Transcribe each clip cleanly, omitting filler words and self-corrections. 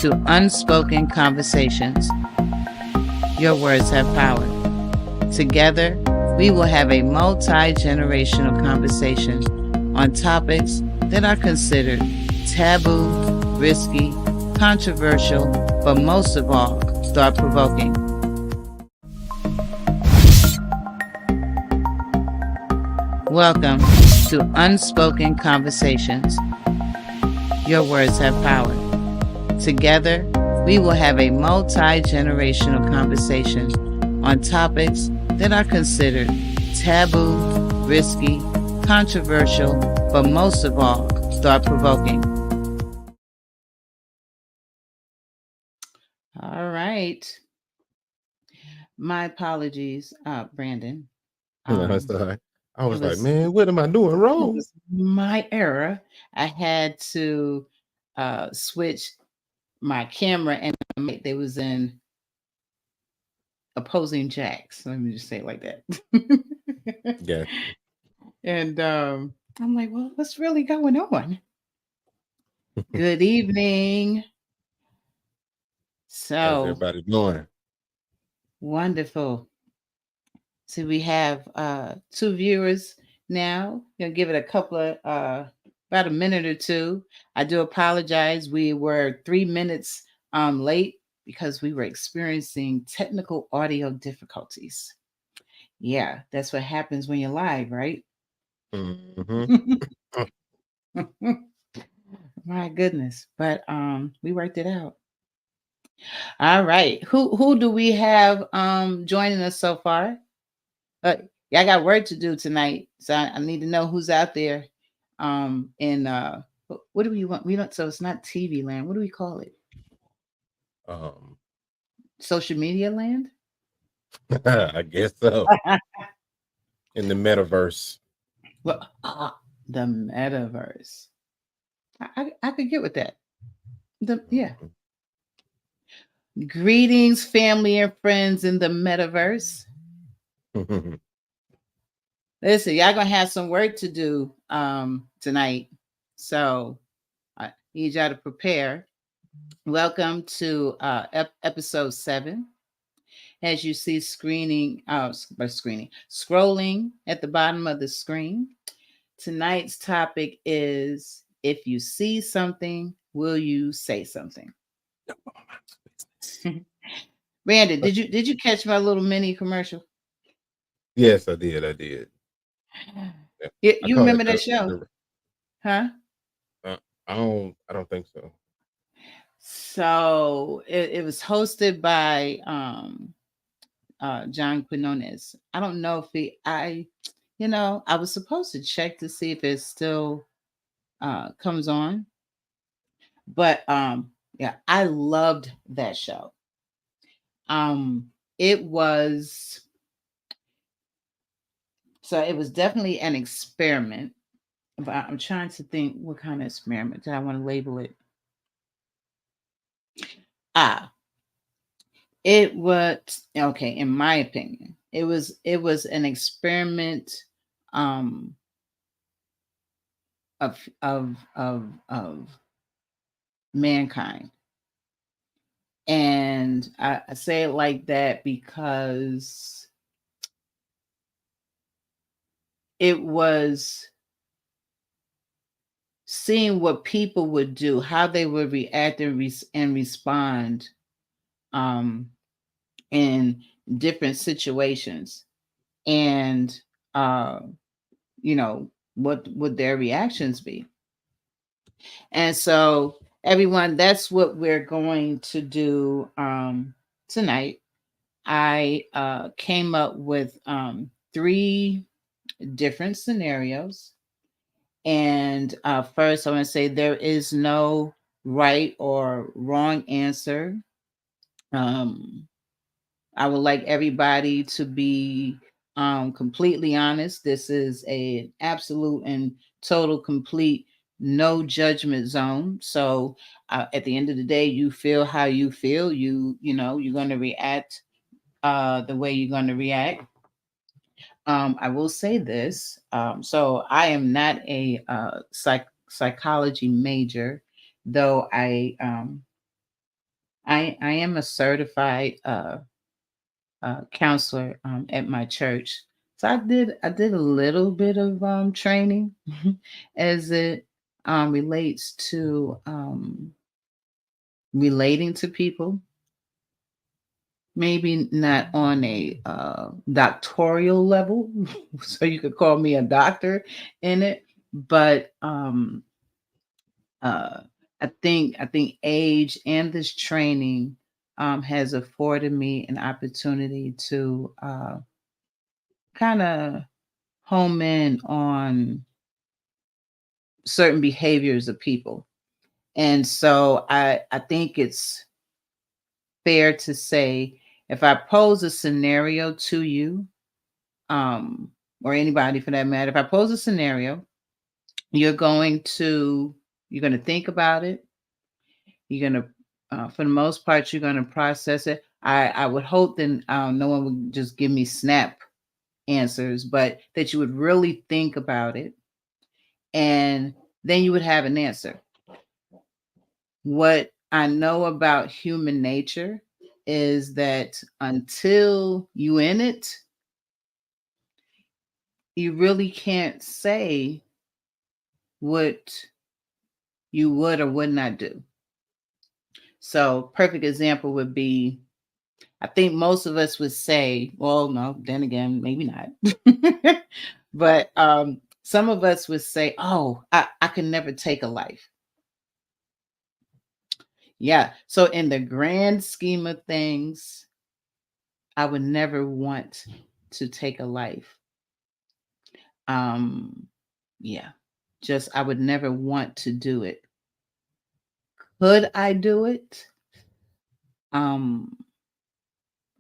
to Unspoken Conversations. Your words have power. Together, we will have a multi-generational conversation on topics that are considered taboo, risky, controversial, but most of all, thought-provoking. Welcome to Unspoken Conversations. Your words have power. Together, we will have a multi-generational conversation on topics that are considered taboo, risky, controversial, but most of all, thought-provoking. All right. My apologies, Brandon. No, sorry. I was like, was- man, what am I doing It wrong? was my error. I had to switch my camera and they was in opposing jacks. Let me just say it like that. Yeah. And I'm like, well, what's really going on? Good evening. How's So everybody doing? wonderful. So we have 2 viewers now. Gonna give it a couple of about a minute or two. I do apologize. We were 3 minutes late because we were experiencing technical audio difficulties. Yeah, that's what happens when you're live, right? Mm-hmm. My goodness. But we worked it out. All right. Who do we have joining us so far? Yeah, I got work to do tonight. So I need to know who's out there. And what do we want? We don't, so it's not TV land. What do we call it? Social media land? I guess so. In the metaverse. Well, the metaverse. I could get with that. Yeah. Greetings, family and friends in the metaverse. Listen, y'all gonna have some work to do tonight. So I need y'all to prepare. Welcome to episode 7. As you see scrolling at the bottom of the screen. Tonight's topic is, if you see something, will you say something? Brandon, did you catch my little mini commercial? Yes, I did. You remember that show? Huh? I don't think so. So it was hosted by John Quinones. I don't know if I was supposed to check to see if it still comes on. But yeah, I loved that show. It was definitely an experiment. But I'm trying to think what kind of experiment do I want to label it. It was okay, in my opinion. It was an experiment of mankind. And I say it like that because it was seeing what people would do, how they would react and respond in different situations, and what would their reactions be. And so everyone, that's what we're going to do tonight. I came up with 3 different scenarios. And first, I want to say there is no right or wrong answer. I would like everybody to be completely honest. This is an absolute and total, complete, no judgment zone. So at the end of the day, you feel how you feel. You're going to react the way you're going to react. I will say this. So I am not a psychology major, though I I am a certified counselor at my church. So I did a little bit of training as it relates to relating to people. Maybe not on a doctoral level, so you could call me a doctor in it, but uh, I think age and this training has afforded me an opportunity to kind of home in on certain behaviors of people. And so I think it's fair to say if I pose a scenario to you, or anybody for that matter, if I pose a scenario, you're going to you're going to think about it. You're going to, for the most part, you're going to process it. I would hope that no one would just give me snap answers, but that you would really think about it, and then you would have an answer. What I know about human nature is that until you in it, you really can't say what you would or would not do. So, perfect example would be I think most of us would say, well, no, then again, maybe not. But some of us would say, oh, I can never take a life. Yeah. So, in the grand scheme of things, I would never want to take a life. Um, yeah. Just, I would never want to do it. Could I do it? Um,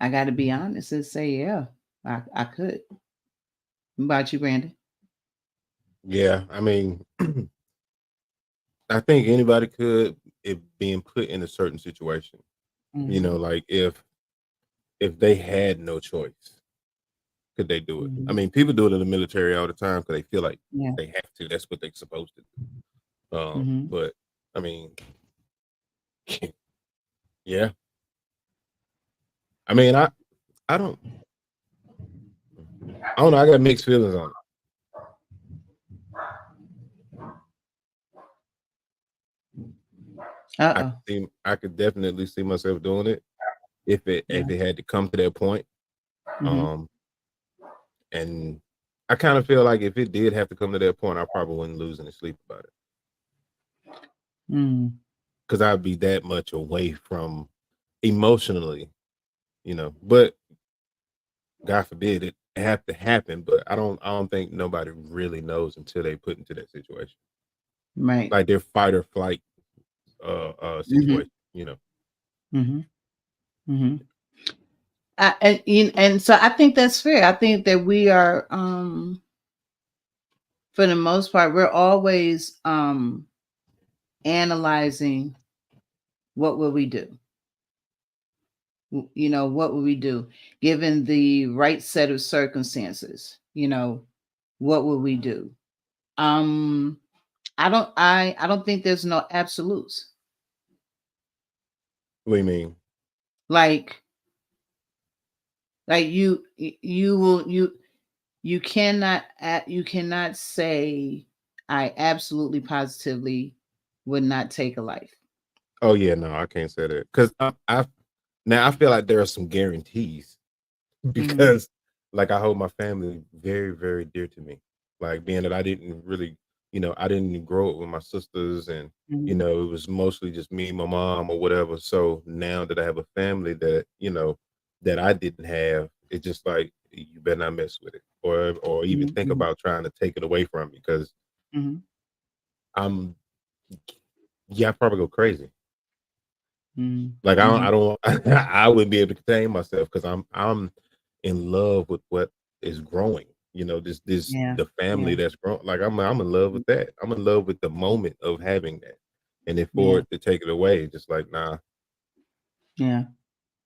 I got to be honest and say, yeah, I could. What about you, Brandon? Yeah, I mean, I think anybody could if being put in a certain situation. Hmm. Like if they had no choice, could they do it? I Hmm. mean, people do it in the military all the time because they feel like Yeah. they have to. That's what they're supposed to do. Hmm. But I mean, yeah. I mean, I don't I don't know. I got mixed feelings on it. Uh-oh. I could definitely see myself doing it if Yeah. it had to come to that point. Hmm. Um, and I kind of feel like if it did have to come to that point, I probably wouldn't lose any sleep about it Mm. because I'd be that much away from emotionally, But God forbid it have to happen. But I don't think nobody really knows until they put into that situation, Right. like their fight or flight Hmm. situation. Hmm. Hmm. And so I think that's fair. I think that we are, for the most part, we're always analyzing what will we do. What would we do given the right set of circumstances? What would we do? Um, I don't think there's no absolutes. What do you mean? Like you will you cannot say I absolutely positively would not take a life. Oh yeah, no, I can't say that because I now I feel like there are some guarantees Hmm. because like I hold my family very, very dear to me. Like being that I didn't really, I didn't grow up with my sisters and Hmm. it was mostly just me, my mom or whatever. So now that I have a family that, that I didn't have, it's just like you better not mess with it or even think Hmm. about trying to take it away from me because Hmm. I'm yeah, I probably go crazy. Hmm. Like Hmm. I don't I wouldn't be able to contain myself because I'm in love with what is growing. This Yeah. the family Yeah. that's growing. Like I'm in love with that. I'm in love with the moment of having that. And if for Yeah. it to take it away, just like Yeah.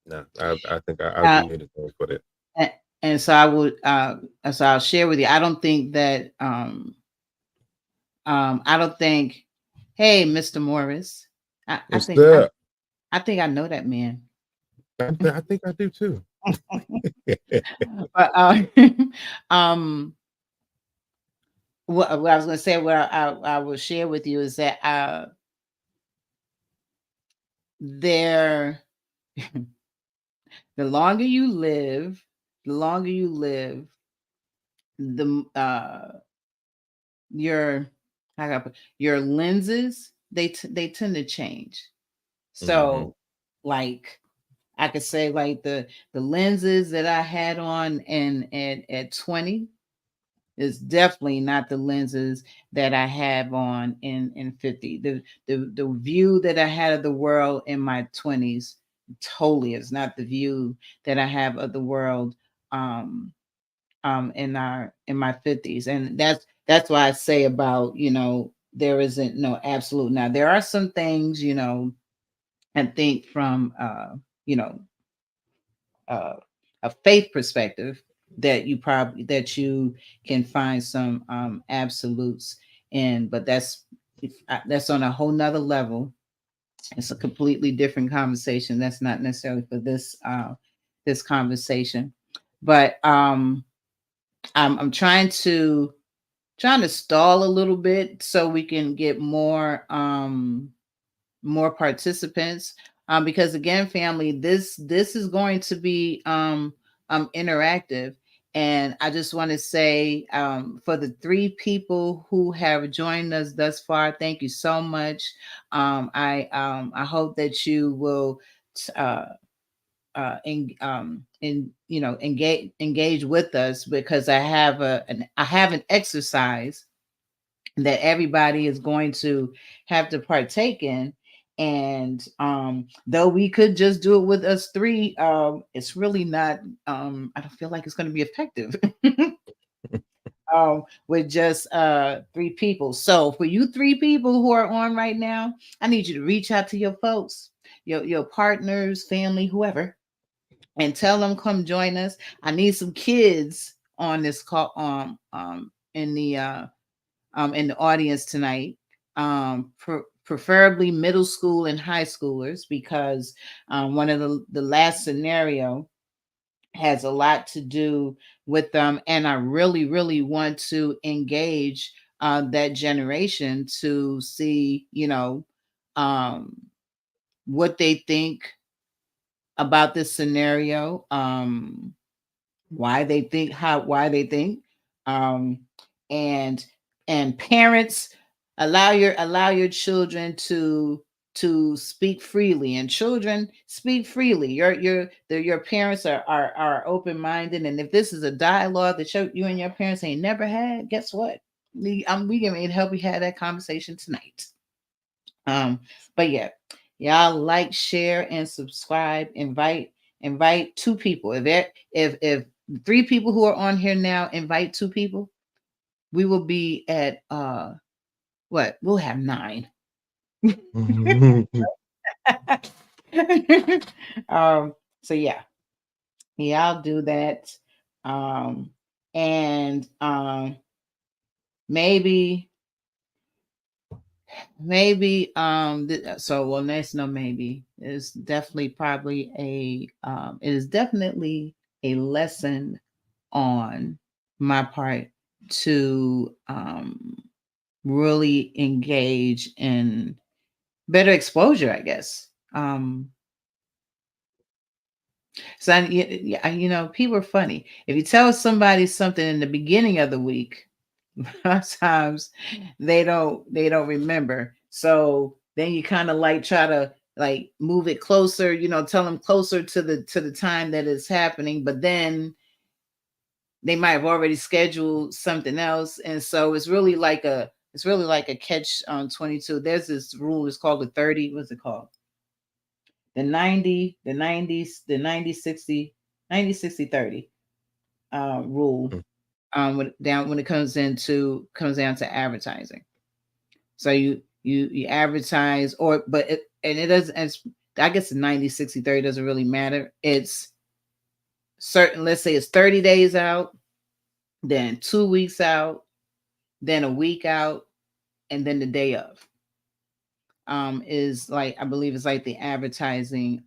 nah. I think I'll Uh, do anything for that. and so I would, so I'll share with you. I don't think that, I don't think, hey, Mr. Morris, I What's think, up? I think I know that man. I think I do too. But um, what I was going to say, what I will share with you is that there, the longer you live, the longer you live, the your how can I your lenses they tend to change. Mhm. So, like I could say, like the lenses that I had on at 20 is definitely not the lenses that I have on in 50. The view that I had of the world in my 20s totally is not the view that I have of the world um in my 50s. And that's why I say about, there isn't no absolute. Now there are some things, I think from you know uh, a faith perspective that you can find some absolutes in, but that's on a whole nother level. It's a completely different conversation. That's not necessarily for this conversation, but I'm trying to stall a little bit so we can get more participants, because again, family, this is going to be interactive. And I just want to say, for the three people who have joined us thus far, thank you so much. I hope that you will uh engage with us, because I have an exercise that everybody is going to have to partake in. And though we could just do it with us three, it's really not, I don't feel like it's going to be effective with just three people. So for you three people who are on right now, I need you to reach out to your folks, your partners, family, whoever, and tell them come join us. I need some kids on this call, in the audience tonight, preferably middle school and high schoolers, because one of the last scenario has a lot to do with them, and I really, really want to engage that generation to see, um, what they think about this scenario, why they think, um and parents, allow your children to speak freely, and children speak freely. Your parents are open-minded, and if this is a dialogue that you and your parents ain't never had, guess what, we can help you have that conversation tonight. But yeah, y'all like, share, and subscribe. Invite two people. If three people who are on here now invite two people, we will be at what? We'll have nine. um, so yeah, I'll do that. Um, and maybe so well, next, no, maybe it's definitely probably it is definitely a lesson on my part to really engage in better exposure, I guess. So people are funny. If you tell somebody something in the beginning of the week, sometimes they don't remember. So then you kind of like try to like move it closer, tell them closer to the time that it's happening, but then they might have already scheduled something else. And so it's really like a catch on 22. There's this rule, it's called the 30, what's it called? The 90, the 90s, the 90 60 90 60 30 rule, when it comes down to advertising. So you advertise, it doesn't, I guess the 90 60 30 doesn't really matter. It's certain, let's say it's 30 days out, then 2 weeks out, then a week out, and then the day of. is like, I believe it's like the advertising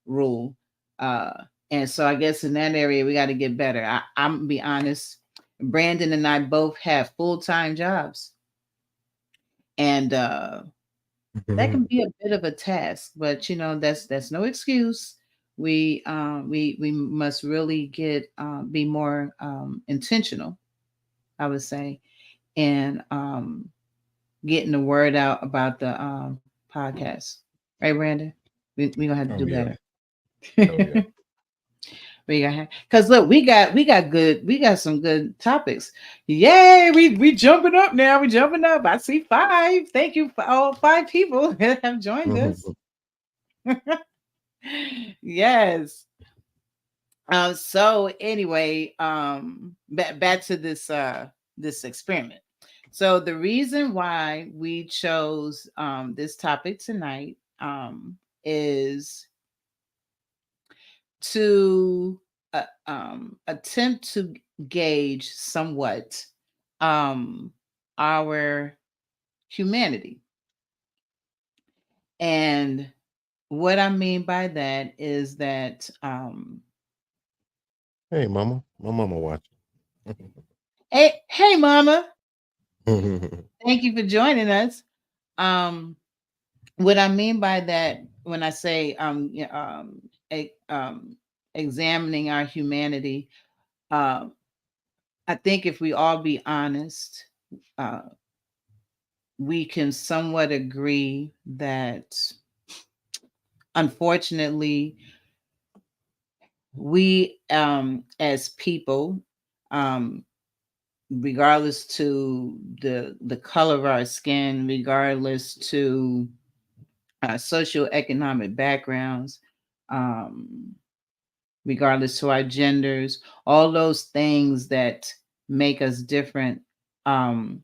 rule. Uh and so I guess in that area we got to get better. I'm gonna be honest. Brandon and I both have full-time jobs. And that can be a bit of a task, but that's no excuse. We must really get be more intentional, I would say, and getting the word out about the podcast. Right, Brandon? We gonna have to Oh do yeah. better. Oh yeah. We got because look, we got some good topics. Yay, we jumping up now. We jumping up. I see five. Thank you for all five people that have joined us. Yes. So anyway, back to this experiment. So the reason why we chose this topic tonight is to attempt to gauge somewhat um, our humanity. And what I mean by that is that, Hey, mama. My mama watching. hey, Mama, thank you for joining us. Um, what I mean by that, when I say examining our humanity, uh, I think if we all be honest, uh, we can somewhat agree that unfortunately we as people, um regardless to the color of our skin, regardless to socioeconomic backgrounds, um regardless to our genders, all those things that make us different, um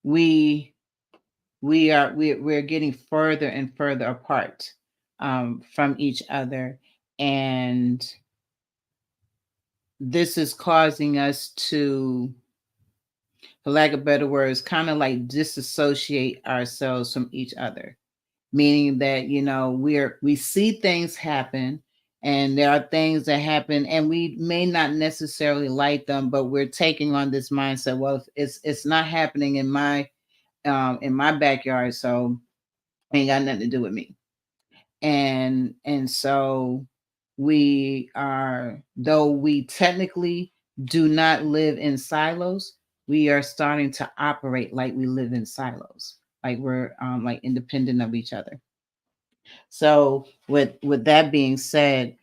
we we're getting further and further apart from each other, and this is causing us to, for lack of better words, kind of like disassociate ourselves from each other, meaning that we see things happen, and there are things that happen and we may not necessarily like them, but we're taking on this mindset, well, if it's not happening in my backyard, so ain't got nothing to do with me. And so we are, though we technically do not live in silos, we are starting to operate like we live in silos, like we're like independent of each other. So with that being said,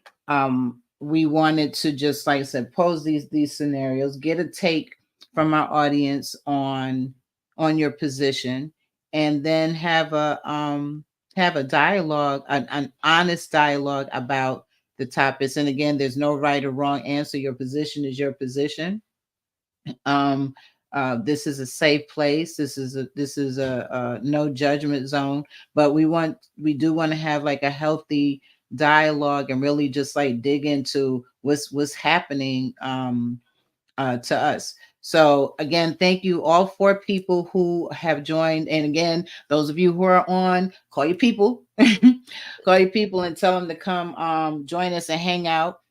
we wanted to, just like I said, pose these scenarios, get a take from our audience on your position, and then have a dialogue, an honest dialogue about the topics. And again, there's no right or wrong answer. Your position is your position. um this is a safe place. This is a no judgment zone, but we do want to have like a healthy dialogue and really just like dig into what's happening to us. So again, thank you all four people who have joined, and again, those of you who are on, call your people, call your people and tell them to come join us and hang out.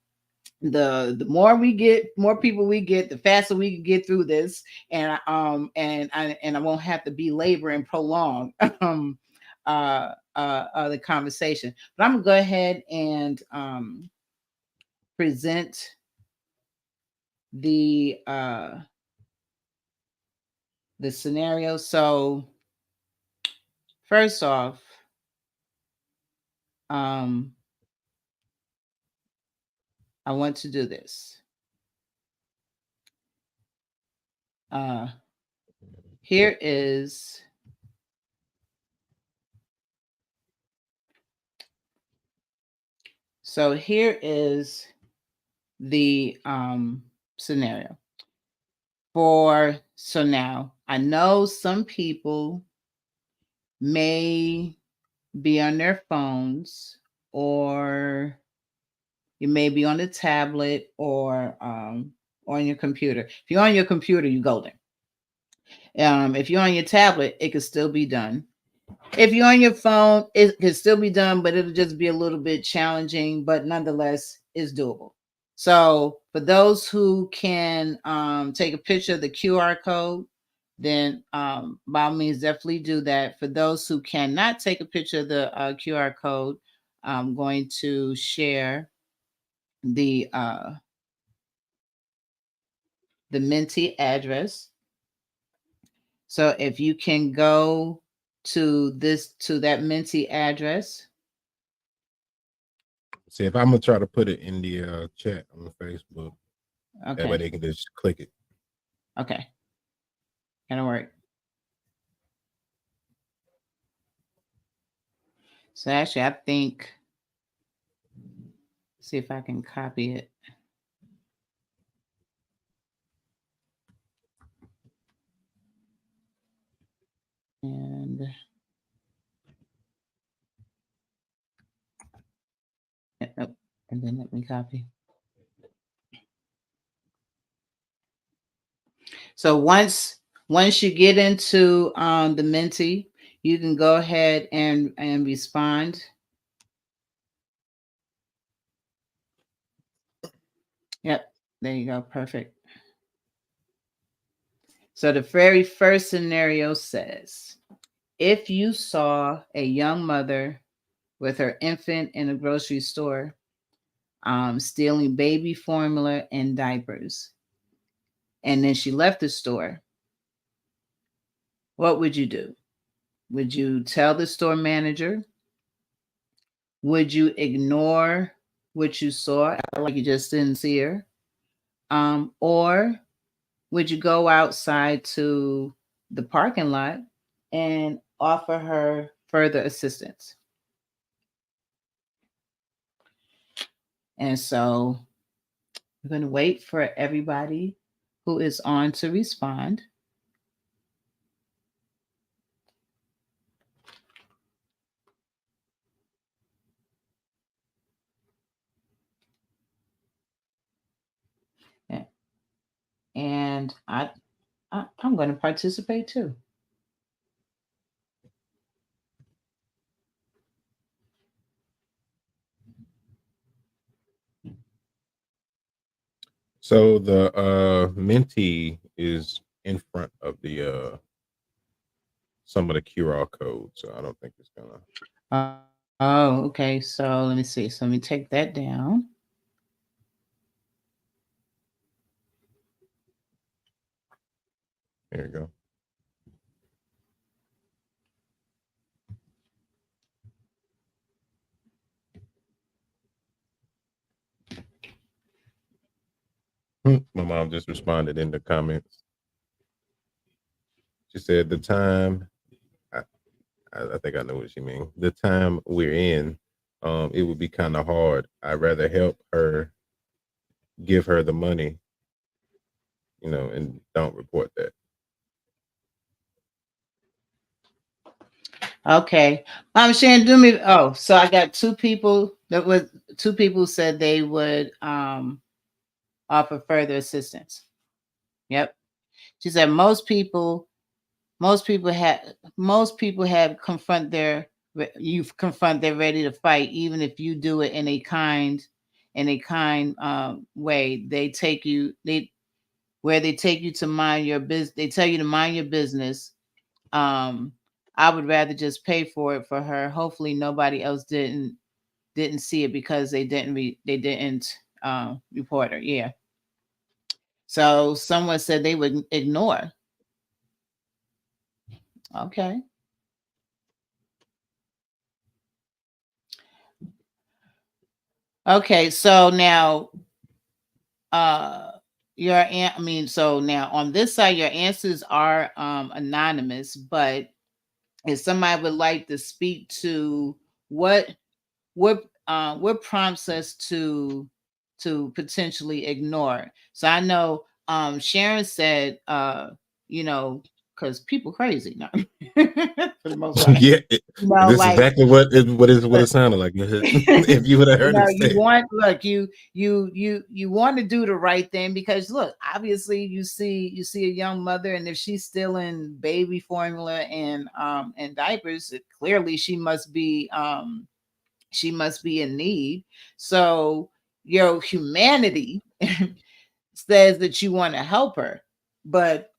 The more people we get, the faster we can get through this, and I won't have to belabor and prolong the conversation. But I'm gonna go ahead and present the scenario. So first off, um I want to do this. uh here is here is the scenario. Now I know some people may be on their phones, or you may be on the tablet, or on your computer. If you're on your computer, you're golden. If you're on your tablet, it could still be done. If you're on your phone, it can still be done, but it'll just be a little bit challenging, but nonetheless, it's doable. So for those who can take a picture of the QR code, then by all means, definitely do that. For those who cannot take a picture of the QR code, I'm going to share the the Menti address. So if you can go to that Menti address. See, if I'm gonna try to put it in the chat on the Facebook, that way Okay. they can just click it. Okay. Gonna work. So actually, I think, see if I can copy it. And and then let me copy. So once you get into the Menti, you can go ahead and respond. Yep, there you go. Perfect. So the very first scenario says, if you saw a young mother with her infant in a grocery store, stealing baby formula and diapers, and then she left the store, what would you do? Would you tell the store manager? Would you ignore what you saw, like you just didn't see her? Or would you go outside to the parking lot and offer her further assistance? And so we're going to wait for everybody who is on to respond. And I'm going to participate too. So the Menti is in front of the some of the QR codes, so I don't think it's gonna. Oh, okay. So let me see. So let me take that down. There you go. My mom just responded in the comments. She said the time. I, I think I know what she means. The time we're in, it would be kind of hard. I'd rather help her, give her the money, and don't report that. Okay. Sharon, do me. Oh, so I got two people said they would offer further assistance. Yep. She said most people have confront their you confront they're ready to fight, even if you do it in a kind way. They take you to mind your business. They tell you to mind your business. um I would rather just pay for it for her. Hopefully nobody else didn't see it because they didn't report her. Yeah. So someone said they would ignore. Okay. Okay, so now uh so now on this side your answers are anonymous, but if somebody would like to speak to what what prompts us to potentially ignore. So I know Sharon said you know because people crazy. No. for the most part. Yeah, this is Like, exactly what look, it sounded like if you would have heard him you say. want look you want to do the right thing, because look, obviously you see a young mother, and if she's still in baby formula and diapers, clearly she must be in need. So your humanity says that you want to help her, but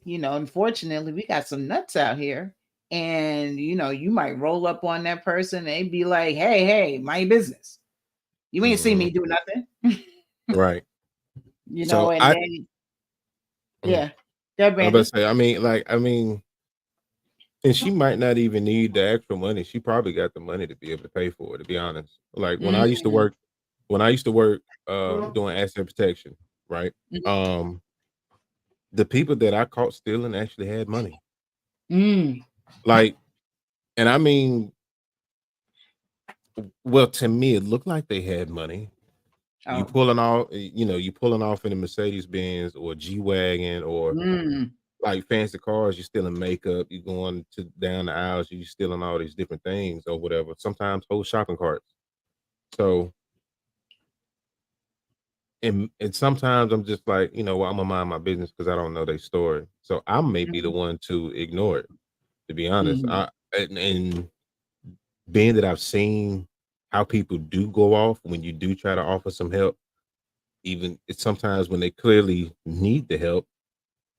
unfortunately, we got some nuts out here, and you might roll up on that person and be like, hey, my business. You ain't see Mhm. me do nothing. Right. So And I, then mm, yeah. Yeah, I was about to Brandon. say, and she might not even need the extra money. She probably got the money to be able to pay for it, to be honest. Like Mm, when I used to work doing asset protection, right? Um, the people that I caught stealing actually had money. mm. Like, and I mean, well, to me, it looked like they had money. Oh. You pulling off in a Mercedes Benz or G Wagon or Mm, like fancy cars, you're stealing makeup, you going to down the aisles, you stealing all these different things or whatever. Sometimes whole shopping carts. So and sometimes I'm just like, well, I'm gonna mind my business because I don't know their story. So I may be the mm, one to ignore it, to be honest. mm, And being that I've seen how people do go off when you do try to offer some help, even it's sometimes when they clearly need the help,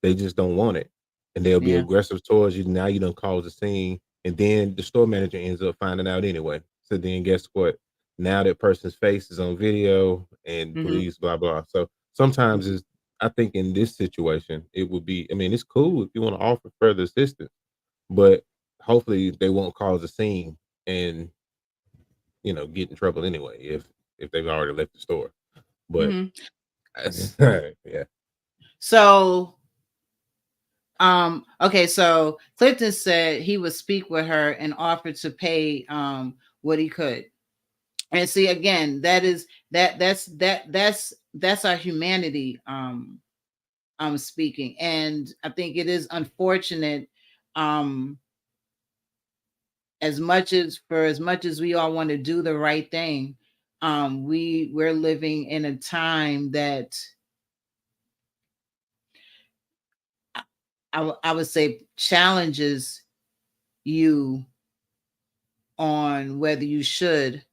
they just don't want it, and they'll be yeah. aggressive towards you. Now you don't cause a scene, and then the store manager ends up finding out anyway. So then, guess what? Now that person's face is on video, and Hmm. police, blah blah. So sometimes it's. I think in this situation, it would be. I mean, it's cool if you want to offer further assistance, but hopefully they won't cause a scene and get in trouble anyway if they've already left the store. But Hmm. yeah. So okay, so Clifton said he would speak with her and offer to pay what he could. And see, again, that's our humanity speaking. And I think it is unfortunate, um as much as we all want to do the right thing, we're living in a time that I would say challenges you on whether you should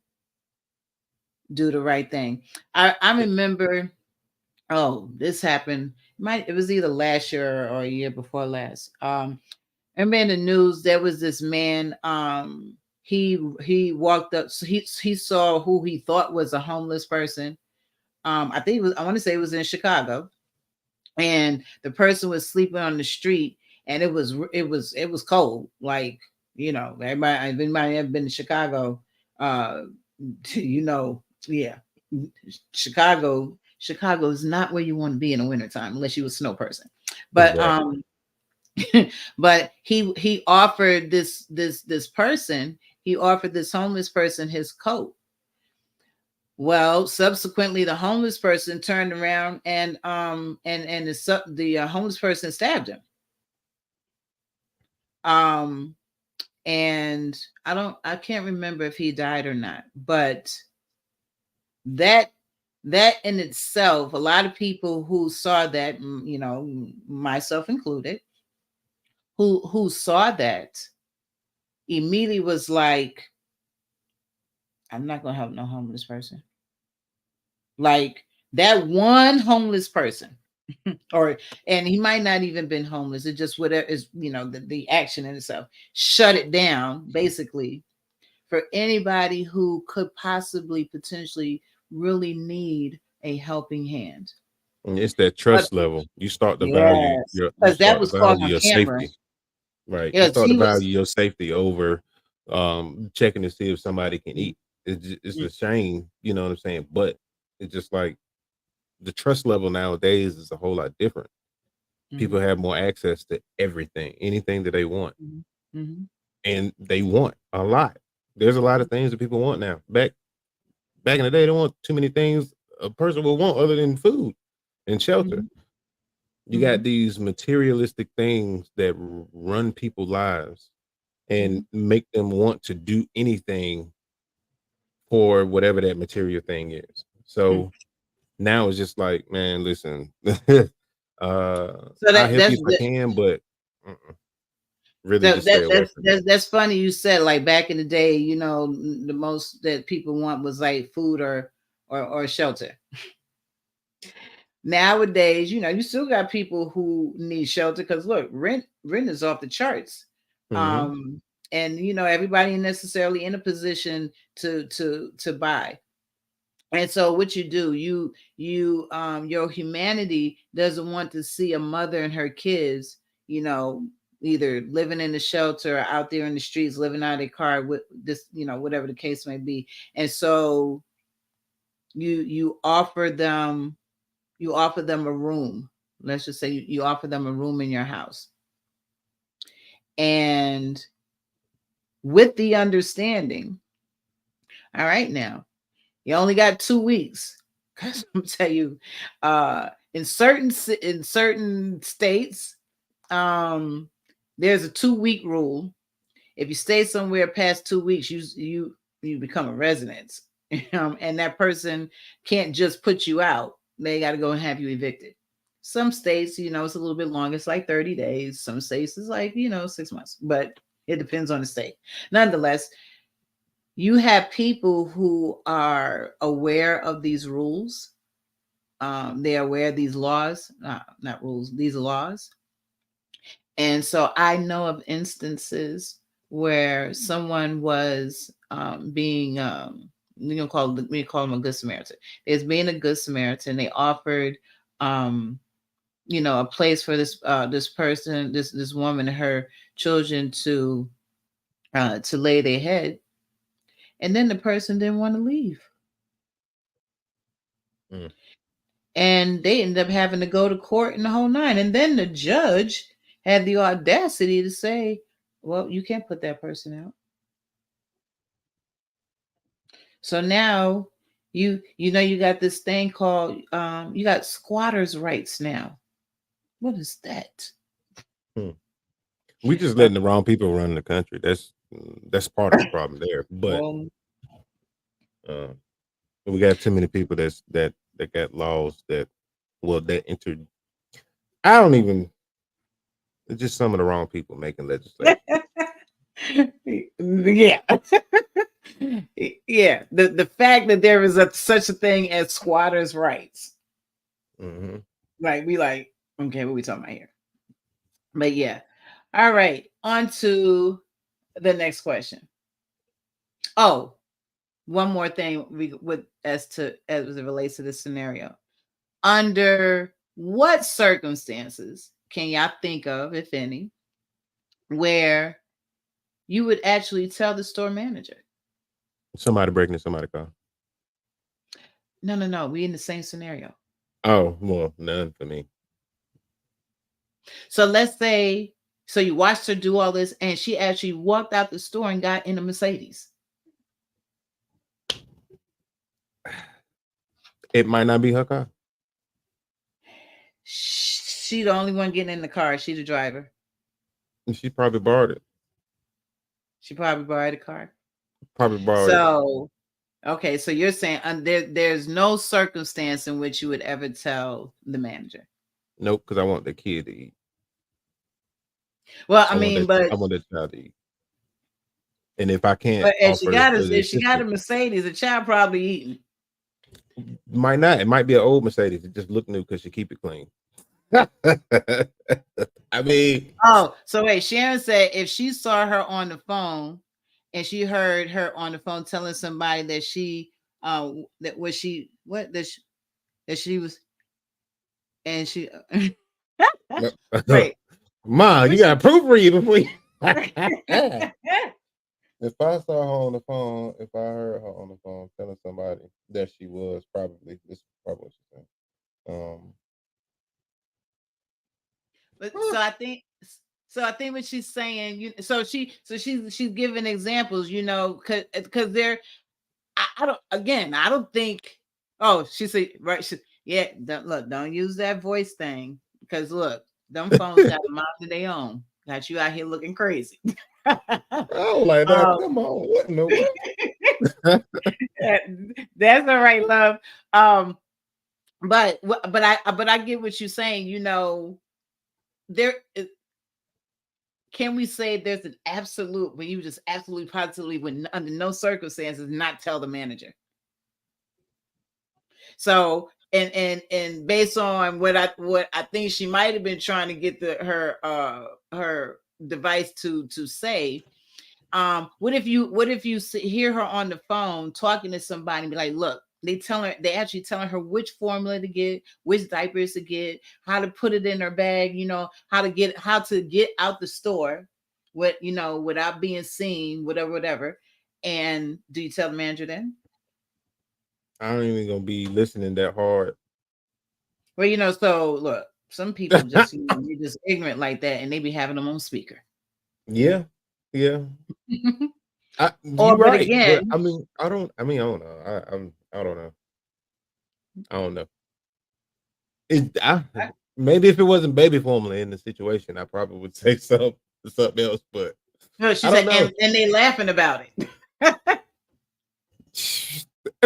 do the right thing. I remember, oh, this happened. It was either last year or a year before last. I remember in the news there was this man. He walked up. So he saw who he thought was a homeless person. I think it was. I want to say it was in Chicago, and the person was sleeping on the street, and it was cold. Like, everybody, if anybody ever been to Chicago, uh, yeah, Chicago is not where you want to be in the wintertime unless you're a snow person. But Exactly. but he offered this person, he offered this homeless person his coat. Well, subsequently, the homeless person turned around and the homeless person stabbed him. Um, and I can't remember if he died or not, but that that in itself, a lot of people who saw that, myself included, who saw that immediately was like, I'm not gonna help no homeless person. Like, that one homeless person, or and he might not even been homeless. It just whatever is, the action in itself shut it down basically for anybody who could possibly potentially really need a helping hand. And it's that But trust level. You start to value yes, you because that start to was caught value on your camera. safety. Right. You Yes, start to he was. value your safety over checking to see if somebody can eat. It's Mm, a shame, you know what I'm saying? But it's just like the trust level nowadays is a whole lot different. mm, People have more access to everything, anything that they want. mm, mm, And they want a lot. There's a lot of things that people want now. Back in the day, they don't want too many things a person will want other than food and shelter. mm, You got mm, these materialistic things that run people's lives, and make them want to do anything for whatever that material thing is. Mhm. So now it's just like, man, listen, So I'll that help you that's if I can, but really that, just stay that away that's from me. that's funny you said, like, back in the day, the most that people want was like food or shelter. Nowadays, you still got people who need shelter because look, rent is off the charts. Hmm. Um, and everybody ain't necessarily in a position to buy. And so what you do, your humanity doesn't want to see a mother and her kids, you know, either living in the shelter or out there in the streets, living out of their car with this, whatever the case may be. And so you offer them a room. Let's just say you offer them a room in your house. And with the understanding, all right, now you only got 2 weeks. Because I'm tell you, in certain states, um, there's a 2-week rule. If you stay somewhere past 2 weeks, you become a resident, and that person can't just put you out. They got to go and have you evicted. Some states, it's a little bit longer. It's like 30 days. Some states is like 6 months, but it depends on the state. Nonetheless, you have people who are aware of these rules. They're aware of these laws, not rules, these laws. And so I know of instances where someone was being, we call them a good Samaritan. It's being a good Samaritan. They offered, a place for this person, this woman and her children to lay their head, and then the person didn't want to leave. Mm. And they ended up having to go to court and the whole nine. And then the judge had the audacity to say, well, you can't put that person out. So now you got this thing called you got squatters' rights now. What is that? Hmm. We just Uh, letting the wrong people run the country. That's part of the problem there. But well, uh, we got too many people that got laws that entered. I don't even. It's just some of the wrong people making legislation. yeah. Yeah. The fact that there is such a thing as squatters' rights. Hmm. Like, we like, okay, what we talking about here? But yeah. All right. On to the next question. Oh, one more thing we with as it relates to this scenario. Under what circumstances can y'all think of, if any, where you would actually tell the store manager? Somebody breaking in somebody's car. No, no, no. We in the same scenario. Oh well, none for me. So let's say, so you watched her do all this, and she actually walked out the store and got in a Mercedes. It might not be her car. She the only one getting in the car. She the driver. She probably borrowed it. She probably borrowed a car. Probably borrowed it. So, okay, so you're saying there's no circumstance in which you would ever tell the manager. Nope, because I want the kid to eat. Well, I I want mean, that. but I want that child to eat. And if I can't but if she offer got a the if she got a assistance, Mercedes, the child probably eating. might not. It might be an old Mercedes. It just look new because she keep it clean. I mean, Oh, so wait, Sharon said if she saw her on the phone and she heard her on the phone telling somebody that that was she what that she was and she wait, Ma, you was got she to proofread before you. If I saw her on the phone, if I heard her on the phone telling somebody that she was probably this is probably what she said. But so I think what she's saying, she's giving examples, because I don't think. Oh, she said right. Yeah, don't use that voice thing because look, them phones got a mind of their own. Got you out here looking crazy. Oh, like that. um, Come on. What in the world? that's all right, love. Um, but I get what you're saying. There can we say there's an absolute when you just absolutely positively would under no circumstances not tell the manager. So and based on what I think she might have been trying to get her device to say, what if you hear her on the phone talking to somebody and be like, look, they actually telling her which formula to get, which diapers to get, how to put it in her bag, how to get out the store without being seen, whatever. And do you tell the manager then? I ain't even gonna be listening that hard. Well, so look, some people just they're just ignorant like that, and they be having them on speaker. Yeah, yeah. Or You but right, but again, I mean, I don't. I mean, I don't know. I don't know. I don't know. Maybe if it wasn't baby formula in the situation, I probably would say something else. But no, she I don't said, know. and they laughing about it.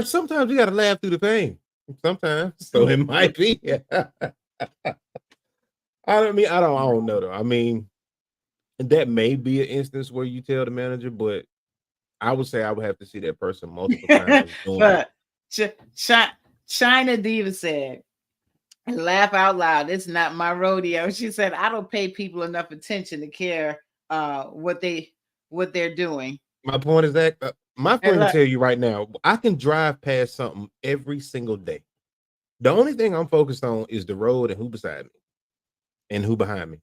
Sometimes you got to laugh through the pain. Sometimes, so it might be. I don't know though. I mean, that may be an instance where you tell the manager, but I would say I would have to see that person multiple times doing it. But China Diva said, laugh out loud. It's not my rodeo. She said, I don't pay people enough attention to care what they're doing. My point is that my And friend can look, tell you right now, I can drive past something every single day. The only thing I'm focused on is the road and who beside me and who behind me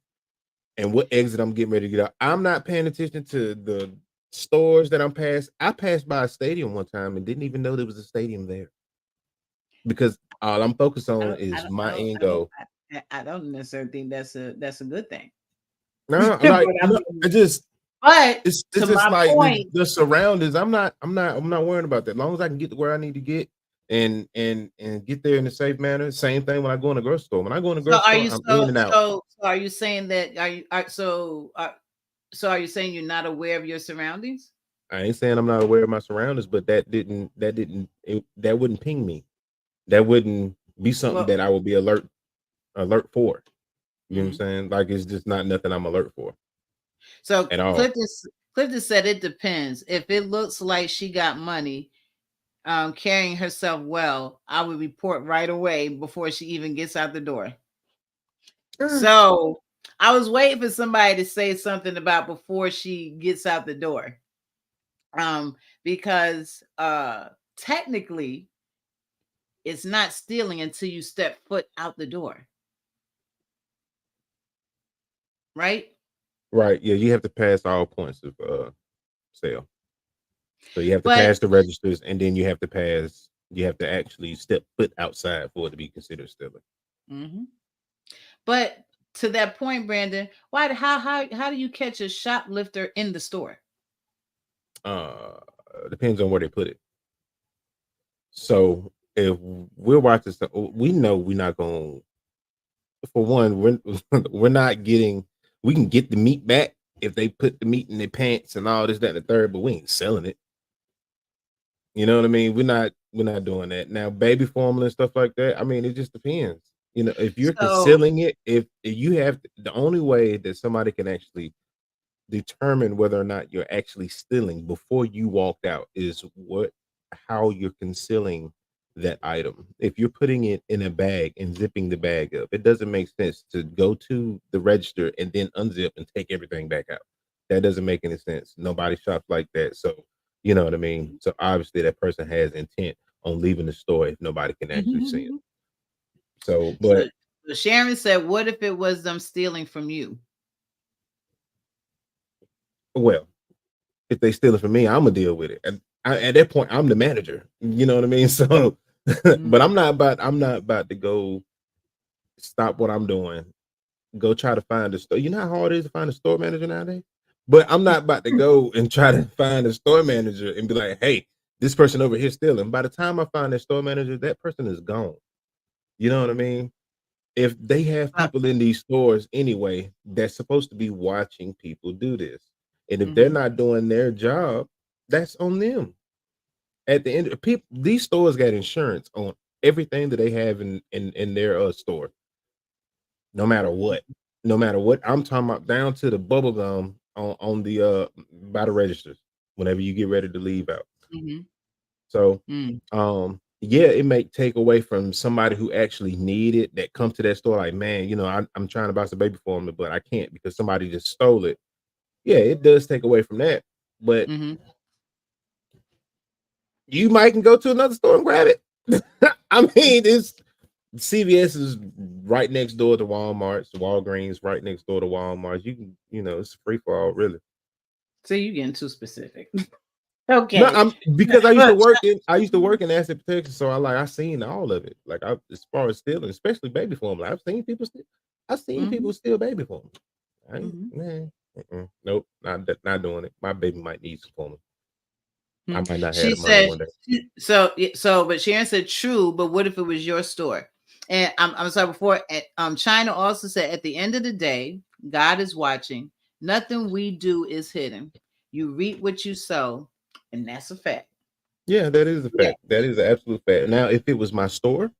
and what exit I'm getting ready to get out. I'm not paying attention to the stores that I'm past. I passed by a stadium one time and didn't even know there was a stadium there because all I'm focused I on don't I is don't I my don't end I don't goal. I don't necessarily think that's a good thing. No, But like I no, mean, it just but it's to just my like point, the surroundings. I'm not worrying about that. As long as I can get to where I need to get and get there in a safe manner. Same thing when I go in the grocery store. When I go in the so grocery are store, you I'm in so and out. so so are you saying that so are you saying you're not aware of your surroundings? I ain't saying I'm not aware of my surroundings, but that wouldn't ping me. That wouldn't be something Well, that I would be alert for. You know what I'm mhm. saying? Like it's just not nothing I'm alert for So at all. Clifton said it depends. If it looks like she got money, carrying herself well, I would report right away before she even gets out the door. Eh, So I was waiting for somebody to say something about before she gets out the door. Because technically it's not stealing until you step foot out the door, right? right. Yeah, you have to pass all points of sale. So you have to But pass the registers, and then you have to actually step foot outside for it to be considered stealing. mhm. But to that point, Brandon, how do you catch a shoplifter in the store? Uh, depends on where they put it. So if we're watching, we know we're not going. For one, we're not getting. We can get the meat back if they put the meat in their pants and all this, that, and the third, but we ain't selling it. You know what I mean? We're not doing that. Now, baby formula and stuff like that. I mean, it just depends. You know, if you're So concealing it, if you have the only way that somebody can actually determine whether or not you're actually stealing before you walked out is how you're concealing that item. If you're putting it in a bag and zipping the bag up, it doesn't make sense to go to the register and then unzip and take everything back out. That doesn't make any sense. Nobody shops like that. So you know what I mean? So obviously that person has intent on leaving the store if nobody can actually see him. So, so but so Sharon said, what if it was them stealing from you? well, if they steal it from me, I'm gonna deal with it. And at that point, I'm the manager. You know what I mean? So, Mhm. but I'm not about to go stop what I'm doing. Go try to find a store. You know how hard it is to find a store manager nowadays. But I'm not about to go and try to find a store manager and be like, "Hey, this person over here stealing." By the time I find that store manager, that person is gone. You know what I mean? If they have Uh, people in these stores anyway, that's supposed to be watching people do this. And if they're Mm-hmm. not doing their job, that's on them. At the end, people, these stores got insurance on everything that they have in their store, no matter what. No matter what, I'm talking about down to the bubble gum on the by the registers whenever you get ready to leave out. Mm-hmm. So, Mm. yeah, it may take away from somebody who actually need it that come to that store like, man, I'm trying to buy some baby formula, but I can't because somebody just stole it. Yeah, it does take away from that, but Mm-hmm. you might can go to another store and grab it. I mean, it's CVS is right next door to Walmart. Walgreens right next door to Walmart. You can, it's free for all, really. So you getting too specific. No, Okay. I'm because I used to Look. work in asset protection, so I seen all of it. Like as far as stealing, especially baby formula, I've seen Mm-hmm. people steal baby formula. I ain't, Mm-hmm. man, nope, not doing it. My baby might need some formula. I might not have She the money said one day. but Sharon said true, but what if it was your store? And I'm sorry before China also said at the end of the day, God is watching. Nothing we do is hidden. You reap what you sow, and that's a fact. Yeah, that is a Yeah. fact. That is an absolute fact. Now, if it was my store,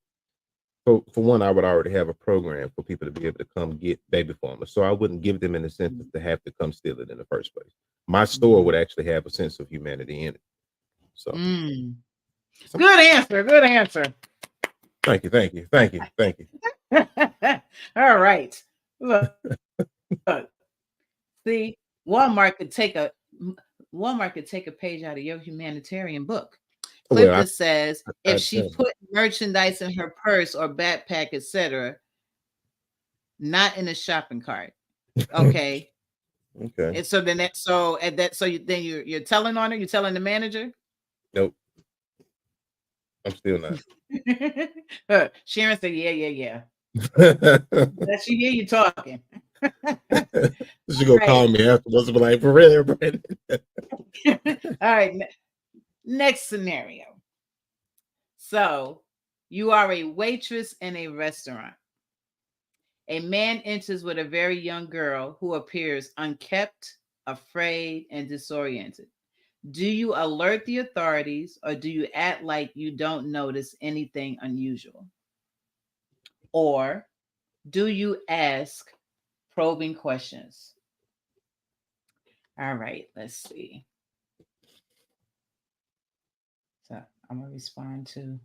for one, I would already have a program for people to be able to come get baby formula, so I wouldn't give them an incentive to have to come steal it in the first place. My store Mm-hmm. would actually have a sense of humanity in it. So, Mm. some, Good answer. Good answer. thank you. All right. Look, see, Walmart could take a Walmart could take a page out of your humanitarian book. Well, Clifton says if I she put merchandise in her purse or backpack, etc., not in a shopping cart. Okay. okay. And so then that so at that so you then you're telling on her, you're telling the manager. Nope, I'm still not. Sharon said, yeah, yeah, yeah. She That she hear you talking. All gonna right. call me afterwards and be like, for real, Brandon. All right. Next scenario. So you are a waitress in a restaurant. A man enters with a very young girl who appears unkept, afraid, and disoriented. Do you alert the authorities or do you act like you don't notice anything unusual? Or do you ask probing questions? All right, let's see. So I'm going to respond to.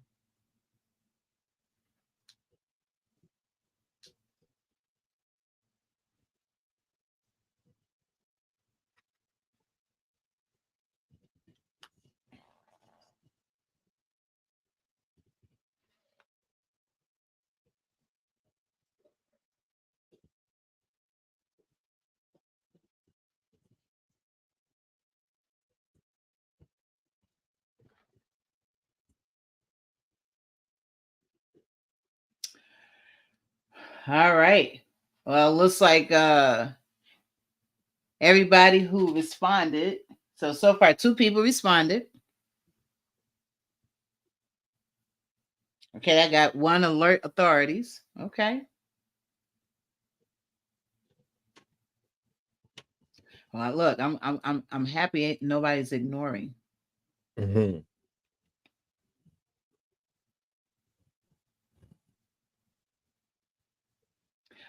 All right. Well, looks like everybody who responded. So far, two people responded. Okay, I got one alert authorities. Okay. Well, look, I'm happy nobody's ignoring. Mhm.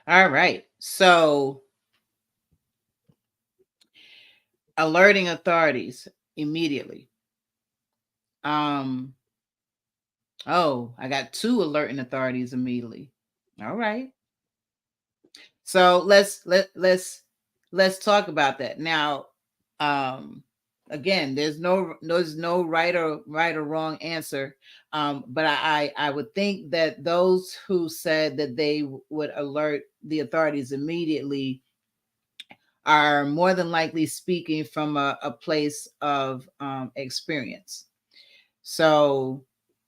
All right. So alerting authorities immediately. Um, oh, I got two alerting authorities immediately. All right. So let's talk about that. Now, um again, there's no right or wrong answer. But I would think that those who said that they would alert the authorities immediately are more than likely speaking from a place of experience. So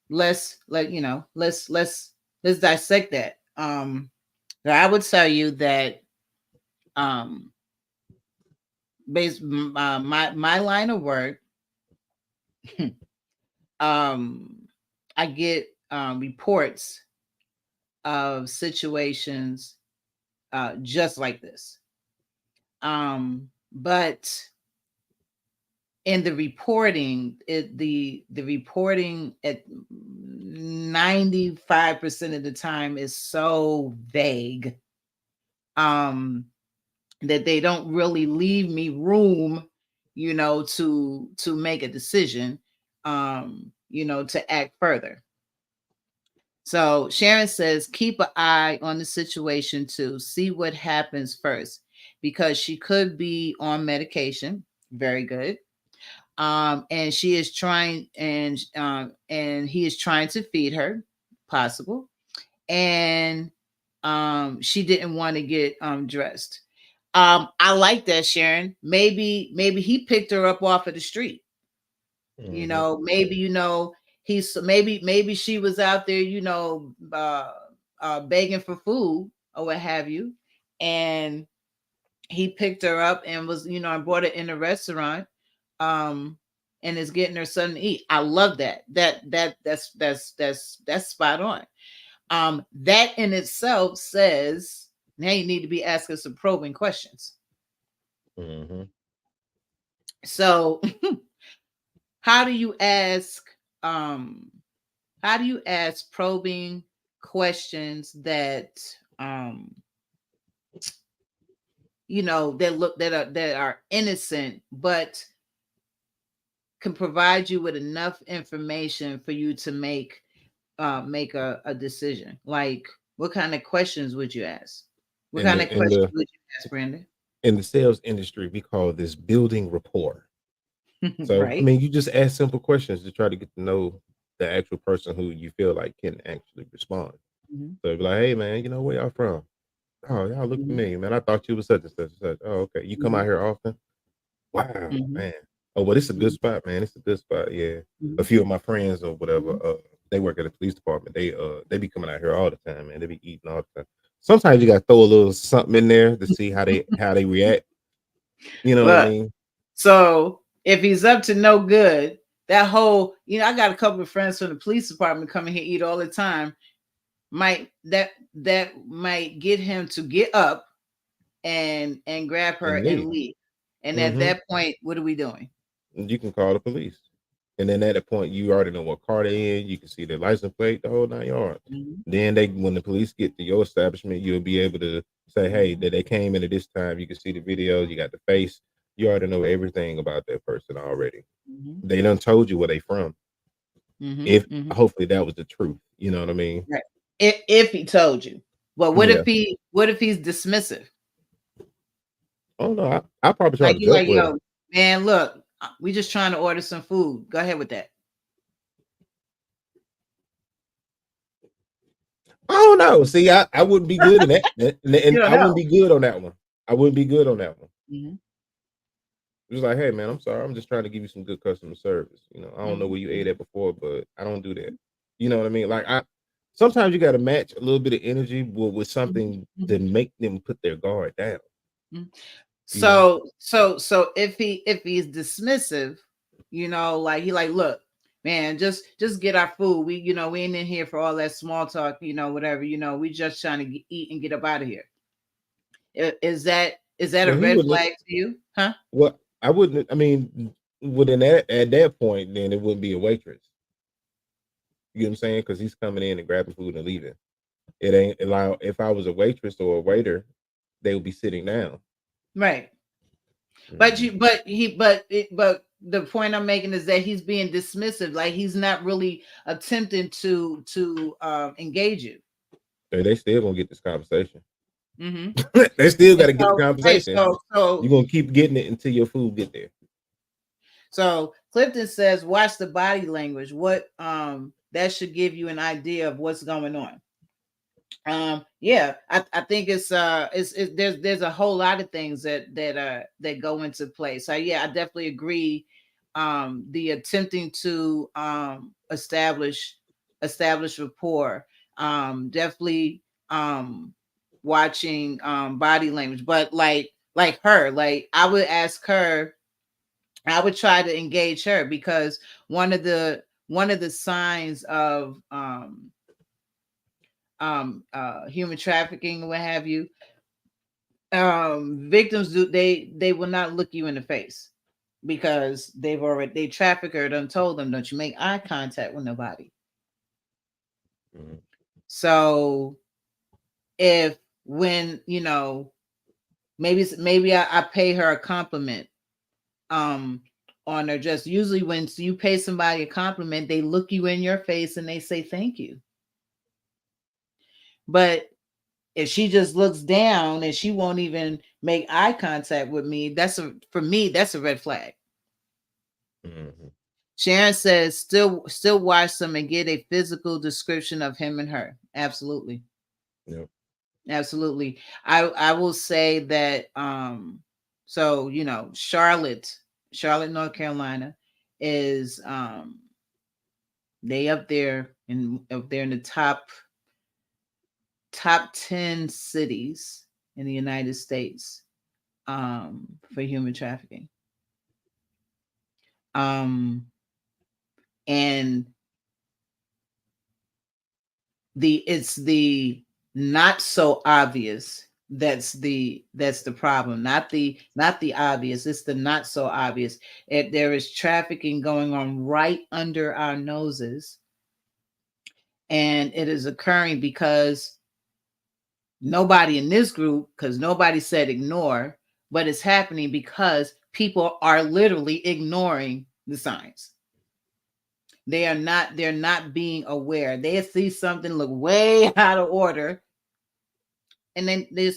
let's dissect that. I would tell you that um based my line of work, um I get reports of situations just like this. But in the reporting, the reporting at 95% of the time is so vague, um that they don't really leave me room, to make a decision, to act further. So Sharon says, keep an eye on the situation to see what happens first, because she could be on medication. Very good. And she is trying, and he is trying to feed her, possible. And she didn't want to get dressed. I like that, Sharon. Maybe he picked her up off of the street. Hmm. Maybe, maybe she was out there, begging for food or what have you, and he picked her up and was, and brought her in a restaurant, um, and is getting her something to eat. I love that. That's spot on. That in itself says now you need to be asking some probing questions. Hmm. So how do you ask um how do you ask probing questions that that are innocent, but can provide you with enough information for you to make a decision? Like, what kind of questions would you ask? What In kind the of in questions the would you ask, Brandon? in the sales industry, we call this building rapport. So, I Right. mean, you just ask simple questions to try to get to know the actual person who you feel like can actually respond. Mhm, So, be like, hey, man, where y'all from? Oh, y'all look mhm, familiar, man. I thought you was such and such and such. Oh, okay. You come out mhm, here often? Wow, mhm, man. Oh, well, it's a good mhm, spot, man. It's a good spot. Yeah. A mhm, few of my friends or whatever, mhm, they work at the police department. They be coming out here all the time, man. They be eating all the time. Sometimes you gotta throw a little something in there to see how they react. You know what I Look, mean? so if he's up to no good, that whole, I got a couple of friends from the police department coming here eat all the time. Might get him to get up and grab her And and leave. leave. And at Hmm. that point, what are we doing? You can call the police. And then at that point, you already know what car they in. You can see their license plate, the whole 9 yards. Mhm, Then when the police get to your establishment, you'll be able to say, hey, that they came in at this time. You can see the videos. You got the face. You already know everything about that person already. mhm, They done told you where they from. mhm, If mhm. hopefully that was the truth. You know what I mean? Right. If he told you, but what Yeah. if he's dismissive? I don't know. I probably try Like to you joke like, with them. yo, man, look, we just trying to order some food. Go ahead with that. I don't know. See, I wouldn't be good in that. And You don't I wouldn't know. be good on that one. I wouldn't be good on that one. Mhm, Just like, hey man, I'm sorry. I'm just trying to give you some good customer service. I don't know mhm, where you ate mhm, at before, but I don't do that. You know what I mean? Like I sometimes you gotta match a little bit of energy with mhm, something to mhm, make them put their guard down, mhm. you know? So if he's dismissive, like he like, look, man, just get our food. We ain't in here for all that small talk, whatever. We just trying to eat and get up out of here. Is that a Well, he red wouldn't flag to you? Huh? well, I wouldn't I mean, within that at that point, then it wouldn't be a waitress. You know what I'm saying? Because he's coming in and grabbing food and leaving. It ain't allow if I was a waitress or a waiter, they would be sitting down. Right. But Mhm. you, but the point I'm making is that he's being dismissive. Like he's not really attempting to engage you. They still gonna get this conversation. Mm-hmm. They still And got to get the so, right, conversation. so You're so gonna keep getting it until your food get there. so Clifton says, watch the body language. What that should give you an idea of what's going on. Yeah, I think there's a whole lot of things that go into play. So yeah, I definitely agree. The attempting to establish rapport, definitely watching body language. But like her, like I would try to engage her, because one of the signs of human trafficking, what have you, victims, they will not look you in the face. because they trafficker done told them, don't you make eye contact with nobody. Mhm. So if when maybe I pay her a compliment um on her dress. Usually when you pay somebody a compliment, they look you in your face and they say thank you. But if she just looks down and she won't even make eye contact with me, for me that's a red flag. Mhm. Sharon says still watch them and get a physical description of him and her. Absolutely. Yep. Absolutely. I will say that so Charlotte, North Carolina is they up there in the top 10 cities in the United States for human trafficking. And it's the not so obvious that's the problem, not the obvious. It's the not so obvious. There is trafficking going on right under our noses, and it is occurring because nobody in this group, because nobody said ignore, but it's happening because people are literally ignoring the signs. They're not being aware. They see something look way out of order, and then they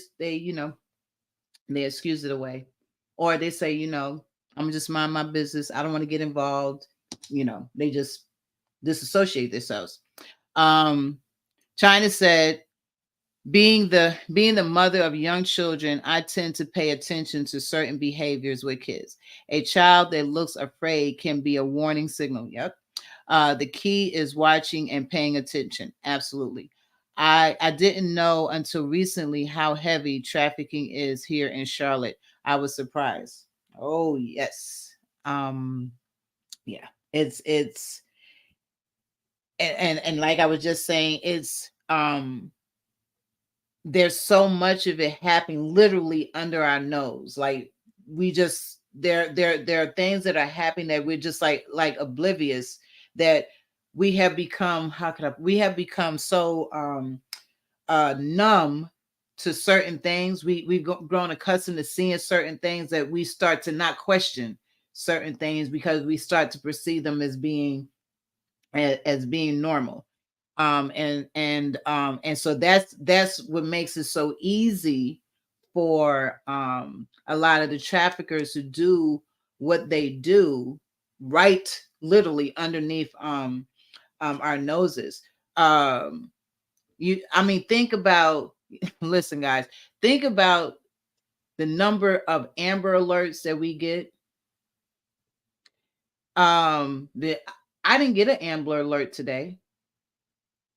excuse it away, or they say, I'm just mind my business, I don't want to get involved. They just disassociate themselves. um China said, being the mother of young children, I tend to pay attention to certain behaviors with kids. A child that looks afraid can be a warning signal. Yep. The key is watching and paying attention. Absolutely. I didn't know until recently how heavy trafficking is here in Charlotte. I was surprised. Oh yes. Um yeah. It's and like I was just saying, it's there's so much of it happening literally under our nose. Like we just there are things that are happening that we're just like oblivious, that we have become, we have become so numb to certain things. We've grown accustomed to seeing certain things that we start to not question certain things because we start to perceive them as being normal. And so that's what makes it so easy for a lot of the traffickers to do what they do right literally underneath our noses. Think about listen guys, think about the number of Amber Alerts that we get. The I didn't get an Amber Alert today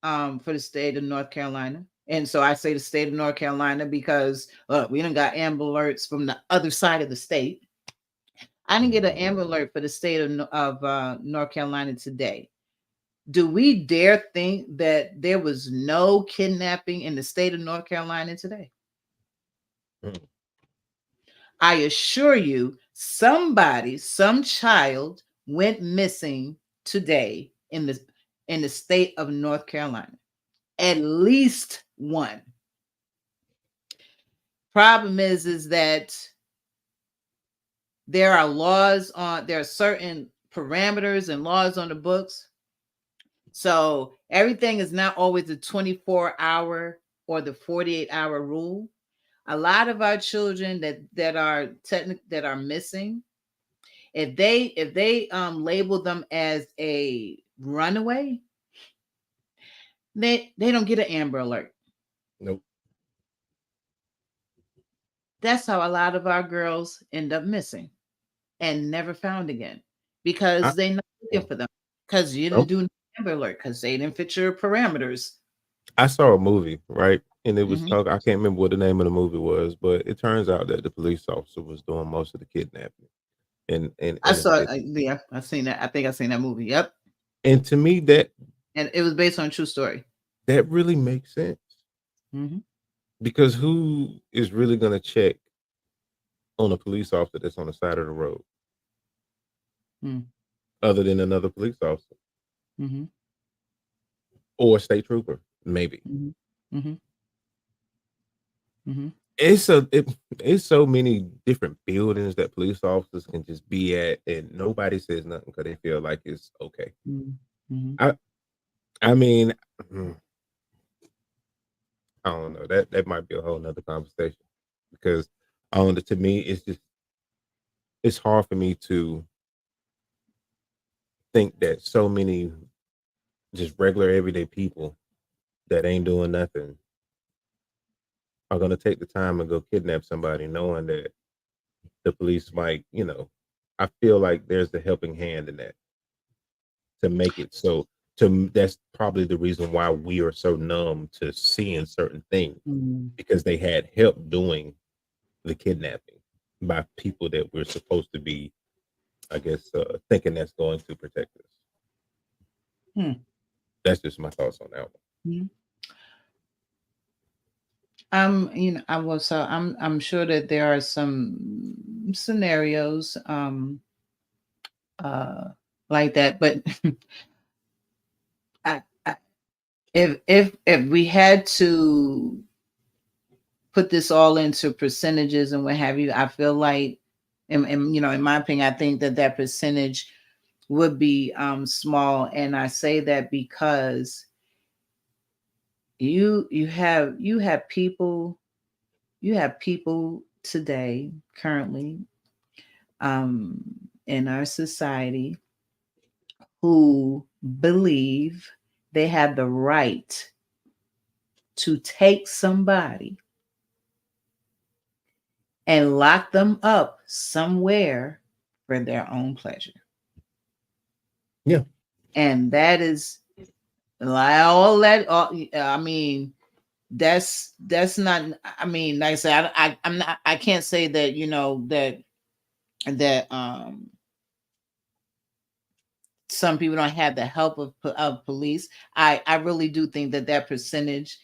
for the state of North Carolina. And so I say the state of North Carolina because we done got Amber Alerts from the other side of the state. I didn't get an Amber Alert for the state of North Carolina today. Do we dare think that there was no kidnapping in the state of North Carolina today? Mhm. I assure you, some child went missing today in the state of North Carolina. At least one. Problem is that there are certain parameters and laws on the books. So everything is not always the 24-hour or the 48-hour rule. A lot of our children that are missing, if they label them as a runaway, they don't get an Amber Alert. Nope. That's how a lot of our girls end up missing and never found again, I, because they're not looking oh, for them, because you didn't nope. do Amber Alert, because they didn't fit your parameters. I saw a movie, right? And it was Hmm. talk. I can't remember what the name of the movie was, but it turns out that the police officer was doing most of the kidnapping I in the saw city. it. Yeah, I've seen that. I think I've seen that movie. Yep, And to me, and it was based on a true story. that really makes sense, Hmm. because who is really going to check on a police officer that's on the side of the road? mm, other than another police officer mm-hmm, or a state trooper, maybe. mm-hmm, mm-hmm, mm-hmm, It's so many different buildings that police officers can just be at, and nobody says nothing because they feel like it's okay. mm-hmm, I I mean, mm, I don't know. That might be a whole nother conversation because I don't know. To me, it's hard for me to think that so many just regular everyday people that ain't doing nothing are gonna take the time and go kidnap somebody, knowing that the police might, I feel like there's the helping hand in that to make it so. That's probably the reason why we are so numb to seeing certain things mm-hmm. because they had help doing the kidnapping by people that we're supposed to be, I guess, thinking that's going to protect us. Hmm. That's just my thoughts on that one. Mm-hmm. I was so I'm sure that there are some scenarios uh like that, but I if we had to put this all into percentages and what have you, I feel like, and in my opinion, I think that that percentage would be small, and I say that because you have people today currently um, in our society who believe they have the right to take somebody and lock them up somewhere for their own pleasure. Yeah. And that is like all that. I mean, that's not. I mean, like I said, I'm not. I can't say that that some people don't have the help of police. I really do think that that percentage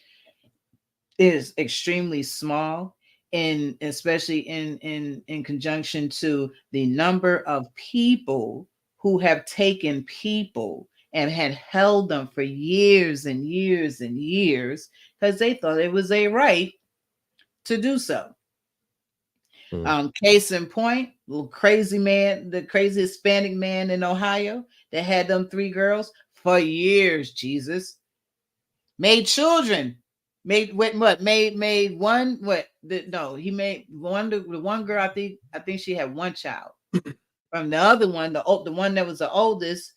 is extremely small, and especially in conjunction to the number of people who have taken people and had held them for years and years and years because they thought it was a right to do so. Mm. Case in point, little crazy man, the crazy Hispanic man in Ohio that had them three girls for years. Jesus made children, made what? Made one what? No, he made one. The one girl, I think she had one child from the other one, the one that was the oldest.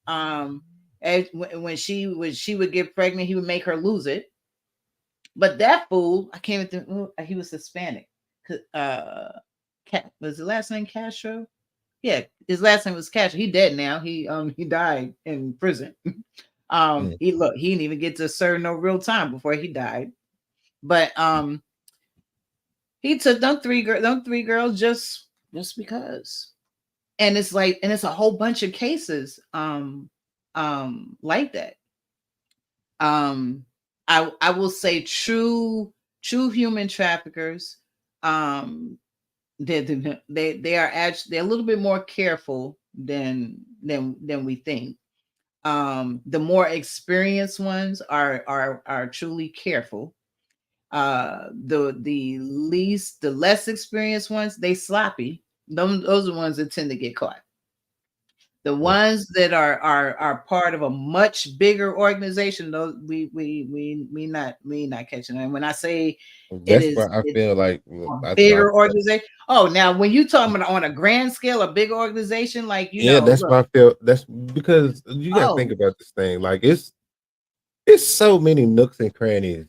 Um, when she would get pregnant, he would make her lose it. But that fool, I can't even think. He was Hispanic. Was the last name Castro? Yeah, his last name was Castro. He dead now. He died in prison. Mm. He didn't even get to serve no real time before he died. But he took them three girls just because. And it's like, and it's a whole bunch of cases like that. Um I will say true human traffickers, um they are actually, they're a little bit more careful than we think. The more experienced ones are truly careful. The less experienced ones, they sloppy. Those are the ones that tend to get caught. The Mm. ones that are part of a much bigger organization, those we not catching them. And when I say it That's why is I it's feel like a that's why. bigger organization. Oh, now when you talking about on a grand scale, a big organization, like Yeah, that's look, why I feel. That's because you got to think oh, about this thing. Like it's so many nooks and crannies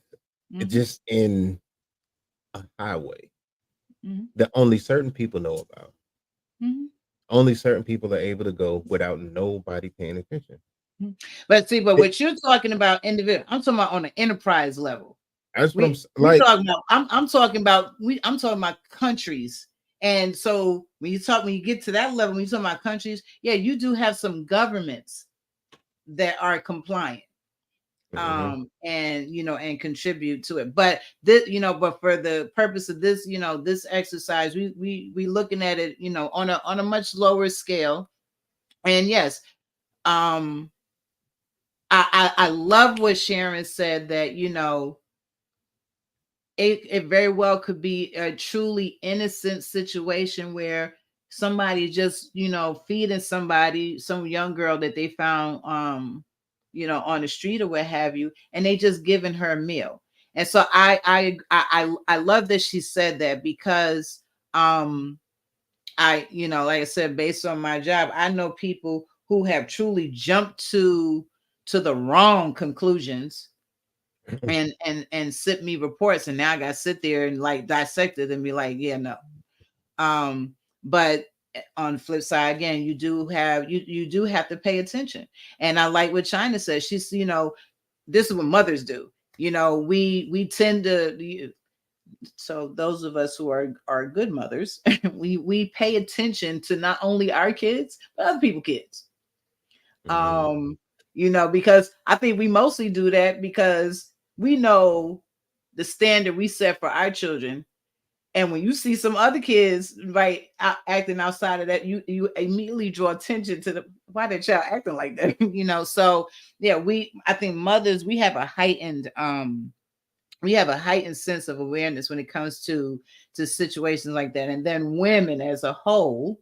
mm-hmm, just in a highway mm-hmm, that only certain people know about. mm-hmm, Only certain people are able to go without nobody paying attention. mm-hmm. But see, but It, what you're talking about individual, I'm talking about on an enterprise level. that's what We like. talking about. I'm talking about countries. And so when you get to that level, when you talk about countries, yeah, you do have some governments that are compliant, Mhm. and contribute to it. But this, but for the purpose of this, this exercise, we looking at it, on a much lower scale. And yes, um, I love what Sharon said, that it very well could be a truly innocent situation where somebody just feeding somebody, some young girl that they found on the street or what have you, and they just giving her a meal. And so I love that she said that, because like I said, based on my job, I know people who have truly jumped to the wrong conclusions and sent me reports, and now I got to sit there and like dissect it and be like, yeah, no. But on the flip side, again, you do have to pay attention. And I like what China says. She's, this is what mothers do. We tend to, so those of us who are good mothers, we pay attention to not only our kids but other people's kids. Because I think we mostly do that because we know the standard we set for our children. And when you see some other kids right acting outside of that, you immediately draw attention to the why that child acting like that. So yeah, I think mothers, we have a heightened sense of awareness when it comes to situations like that. And then women as a whole,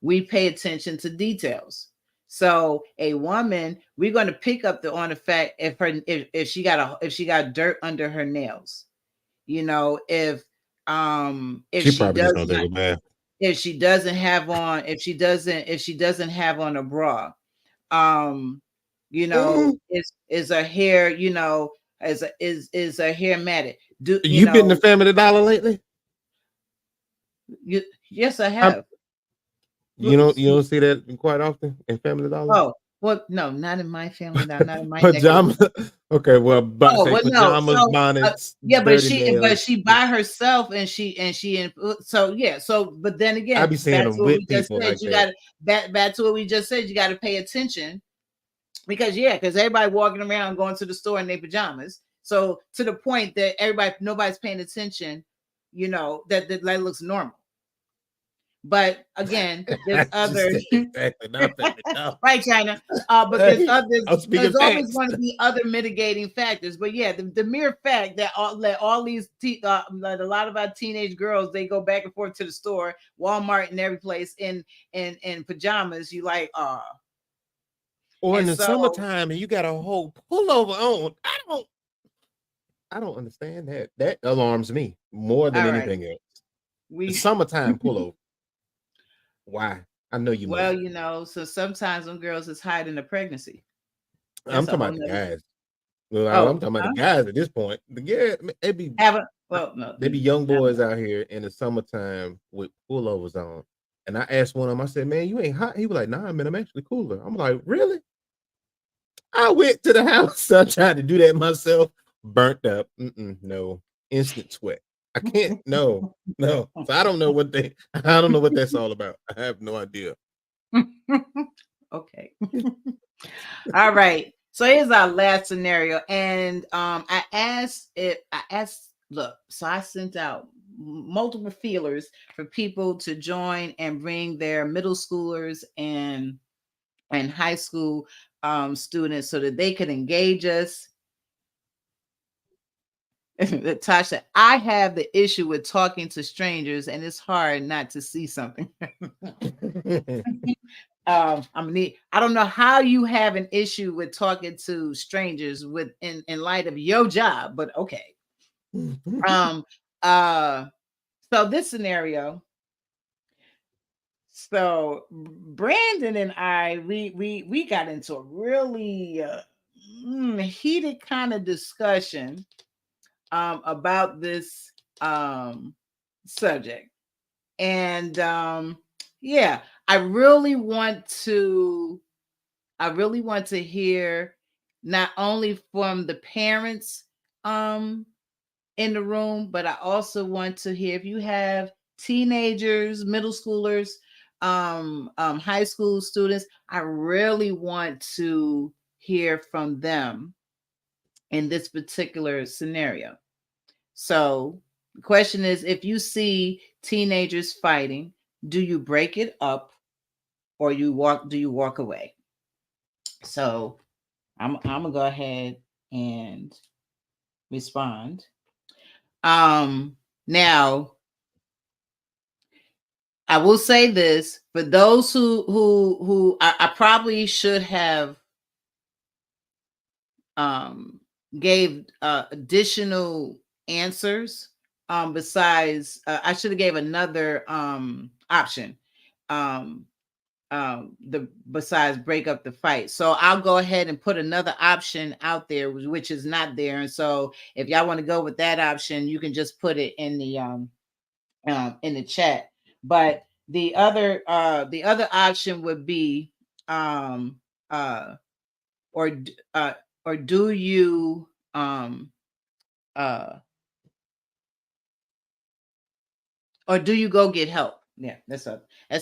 we pay attention to details. So a woman, we're going to pick up on the fact if she got dirt under her nails, if She she probably just does don't take not, a bath. if she doesn't have on a bra, um Mm. is her hair, is her hair matted, You been to Family Dollar lately? you yes, I I'm, have. you don't see that quite often in Family Dollar? Oh, well, no, not in my family, not in my neck of the Pajama. Okay, well, about to Oh, say well, no. pajamas, So, bonnets, yeah, dirty but nails. she by herself, and so yeah. So, but then I again, be seeing back them to what we with just people said, like that. back to what we just said. You got to pay attention because everybody walking around going to the store in their pajamas. So to the point that nobody's paying attention, that looks normal. But again, there's Just other said exactly, not Family Dollar. right, China. But Hey, I'm speaking there's always facts. going to be other mitigating factors. But yeah, the mere fact that all these like a lot of our teenage girls, they go back and forth to the store, Walmart, and every place in pajamas. You like, Or in and the so summertime, and you got a whole pullover on. I don't understand that. That alarms me more than all right, anything else. The we summertime pullover. Why? I know you well, mothers. so sometimes them girls is hiding a pregnancy. I'm That's a talking whole about the nother. guys. Well, I'm Oh, talking about the huh? guys at this point. Yeah, it be Haven't. Well, no, they be young I don't boys know. out here in the summertime with pullovers on. And I asked one of them, I said, "Man, you ain't hot." He was like, "Nah, man, I'm actually cooler." I'm like, "Really?" I went to the house. I tried to do that myself. Burnt up. No, instant sweat. I can't. No, no. So I don't know what they. I don't know what that's all about. I have no idea. Okay. All right. So here's our last scenario. And I asked, look, so I sent out multiple feelers for people to join and bring their middle schoolers and high school students so that they could engage us. Tasha, I have the issue with talking to strangers, and it's hard not to see something. I don't know how you have an issue with talking to strangers with in light of your job, but okay. Um, uh, so this scenario, so Brandon and I, we got into a really heated kind of discussion about this subject, and yeah, I really want to hear not only from the parents in the room, but I also want to hear if you have teenagers, middle schoolers, high school students. I really want to hear from them in this particular scenario. So the question is, if you see teenagers fighting, do you break it up or do you walk away? So I'm gonna go ahead and respond. Now I will say this for those who I probably should have um gave additional answers besides I should have gave another option um the besides break up the fight. So I'll go ahead and put another option out there which is not there, and so if y'all want to go with that option you can just put it in the chat. But the other option would be um uh or or do you uh or do you go get help? Yeah, that's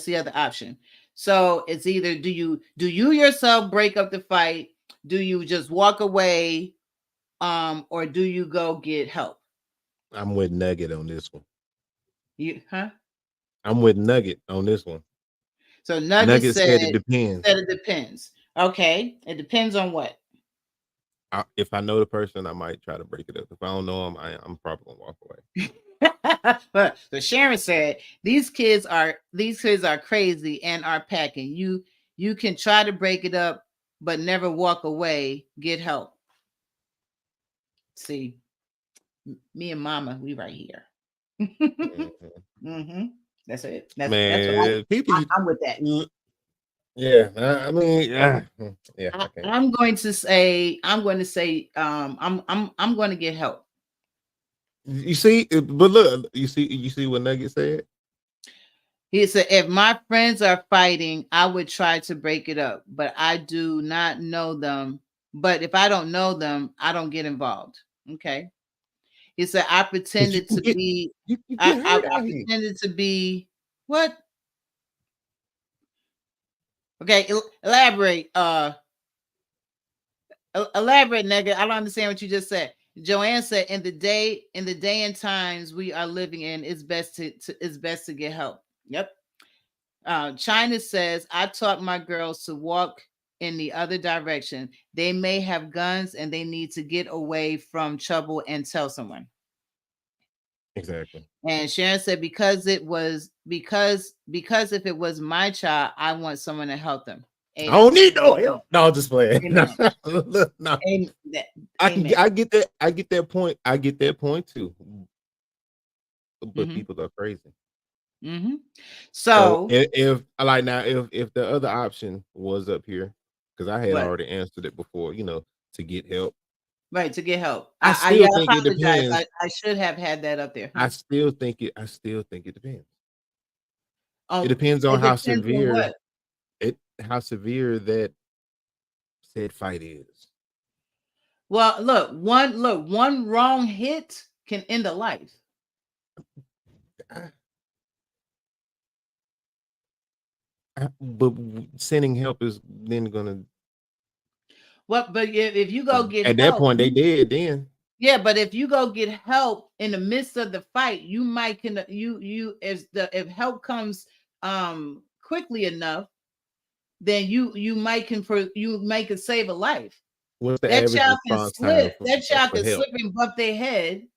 the other option. So it's either do you yourself break up the fight, do you just walk away, or do you go get help? I'm with Nugget on this one. You huh? I'm with Nugget on this one. So Nugget Nugget said it depends. said it depends. Okay, it depends on what. If I know the person, I might try to break it up. If I don't know them, I'm probably gonna walk away. But so Sharon said these kids are crazy and are packing. You can try to break it up, but never walk away. Get help. See, me and Mama, we right here. Mhm. hmm That's it. That's what Man, people, I'm with that. yeah. I mean, yeah, I can't. I'm going to get help. You see, but look, you see what Nugget said. He said, if my friends are fighting, I would try to break it up, but I do not know them. But if I don't know them, I don't get involved. Okay. He said, I 'Cause pretended to be, you I, get I, hurt I out here. pretended to be what? Okay. Elaborate. Elaborate, nigga. I don't understand what you just said. Joanne said, in the day and times we are living in, it's best to get help. Yep. China says, I taught my girls to walk in the other direction. They may have guns and they need to get away from trouble and tell someone. Exactly. And Sharon said, because if it was my child, I want someone to help them. I don't need no Amen. help. No, I'm just playing. Amen. No, Amen. I Amen. get that. I get that point. I get that point too. But Mm-hmm. people are crazy. Mm-hmm. So So if like now if the other option was up here, because I had what? already answered it before, to get help. Right, to get help. I I still yeah, I think it apologize. depends. I should have had that up there. Huh? I still think it depends. It Oh, depends on it depends on what. how severe that said fight is. Well, one wrong hit can end a life. I, but sending help is then gonna What? But if you go get at that help, point they did then. yeah. But if you go get help in the midst of the fight, you might can if help comes quickly enough, then you might can save a life. What's the That average child can response time slip. That child for can help? slip and bump their head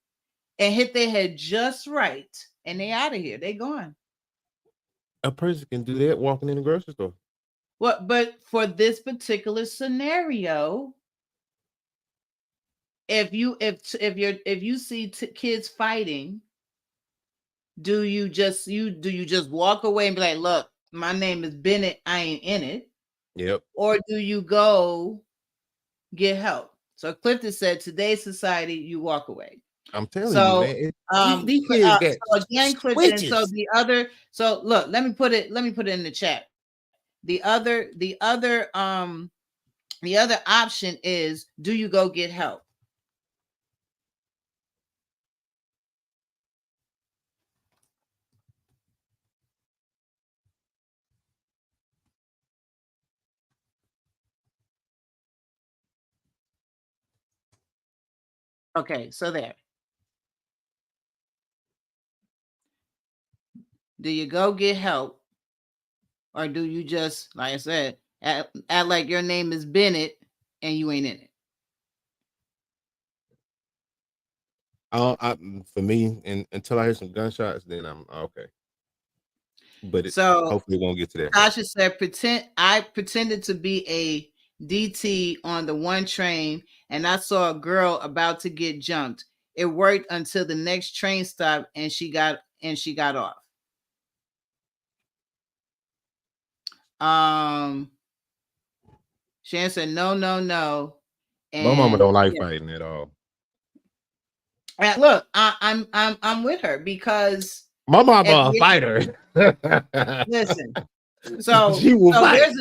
and hit their head just right, and they out of here. They gone. A person can do that walking in the grocery store. What? But for this particular scenario, if you see kids fighting, do you just walk away and be like, look, my name is Bennett, I ain't in it, Yep. or do you go get help? So Clifton said, today's society, you walk away. I'm telling you, So man. These kids got so again, Clifton. So switches. look, let me put it in the chat. The other option is, do you go get help? Okay, so there. Do you go get help or do you just, like I said, act like your name is Bennett and you ain't in it? For me, and until I hear some gunshots, then I'm okay. But So hopefully, it won't get to that. Tasha said, I pretended to be a DT on the one train, and I saw a girl about to get jumped. It worked until the next train stopped, and she got off. Shan said, no, no, no. My mama And don't like yeah. fighting at all. And look, I'm with her because My mama a fighter. listen. So She will fight.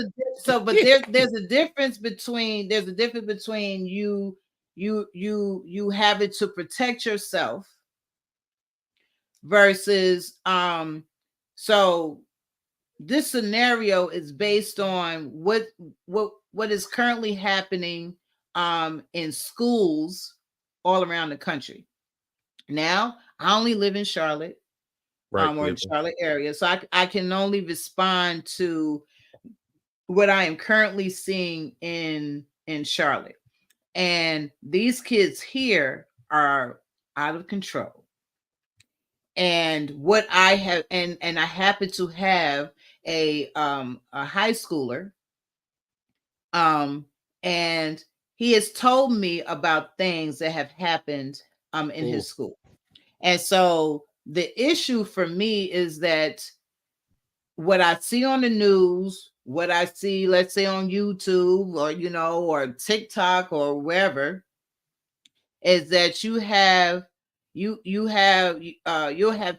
but there's a difference between you have it to protect yourself versus so this scenario is based on what is currently happening in schools all around the country. Now, I only live in Charlotte, Right, or in Clifton. Charlotte area, so I can only respond to what I am currently seeing in Charlotte. And these kids here are out of control. And what I have, and I happen to have a high schooler, and he has told me about things that have happened in his school. And so the issue for me is that what I see on the news, what I see, let's say on YouTube or or TikTok or wherever, is that you'll have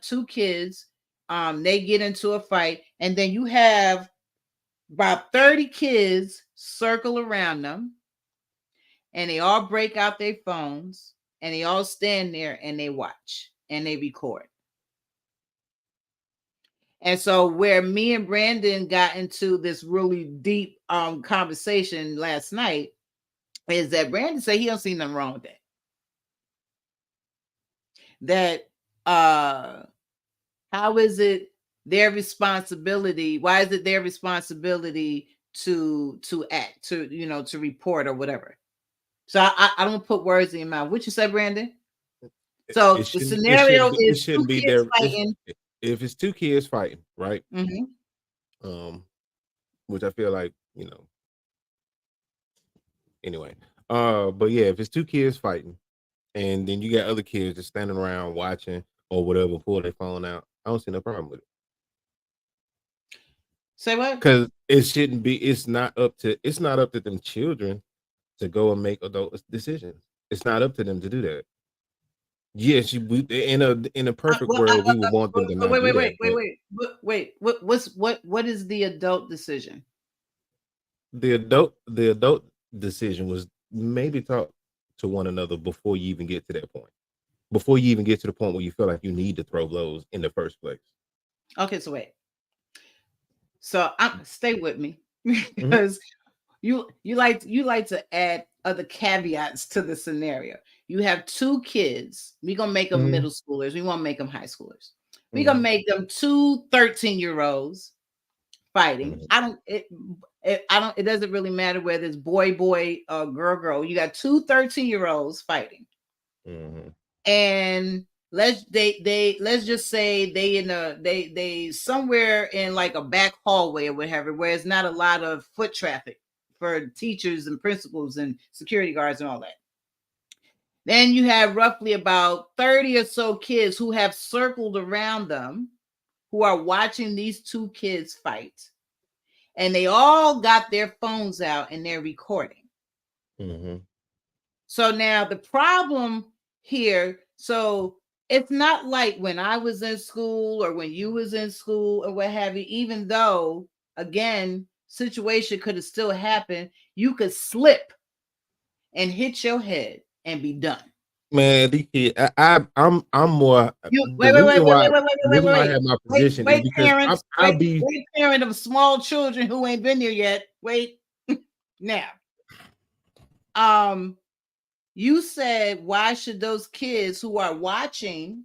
two kids, they get into a fight, and then you have about 30 kids circle around them, and they all break out their phones, and they all stand there and they watch and they record. And so where me and Brandon got into this really deep conversation last night is that Brandon said he don't see nothing wrong with that. That how is it their responsibility? Why is it their responsibility to act, to report or whatever? So I don't put words in your mouth. What you say, Brandon? So the scenario is two kids fighting. If it's two kids fighting, right? Mm-hmm. Which I feel like, anyway. But yeah, if it's two kids fighting, and then you got other kids just standing around watching or whatever, pull their phone out, I don't see no problem with it. Say what? Because it shouldn't be. It's not up to them children to go and make adult decisions. It's not up to them to do that. Yes, in a perfect world, we would want them to not do that. Wait. What is the adult decision? The adult decision was maybe talk to one another before you even get to that point. Before you even get to the point where you feel like you need to throw blows in the first place. Okay, so wait. So stay with me because you like to add other caveats to the scenario. You have two kids. We're gonna make them middle schoolers. We won't make them high schoolers. We're gonna make them two 13-year-olds fighting. It doesn't really matter whether it's boy, girl. You got two 13-year-olds fighting. And let's just say they somewhere in like a back hallway or whatever, where it's not a lot of foot traffic for teachers and principals and security guards and all that. Then you have roughly about 30 or so kids who have circled around them, who are watching these two kids fight, and they all got their phones out and they're recording. So now the problem here, so it's not like when I was in school or when you was in school or what have you, even though, again, situation could have still happened, you could slip and hit your head and be done. Man, I'm more. Wait. I have my position is because wait, parent of small children who ain't been there yet. Wait, now, you said, why should those kids who are watching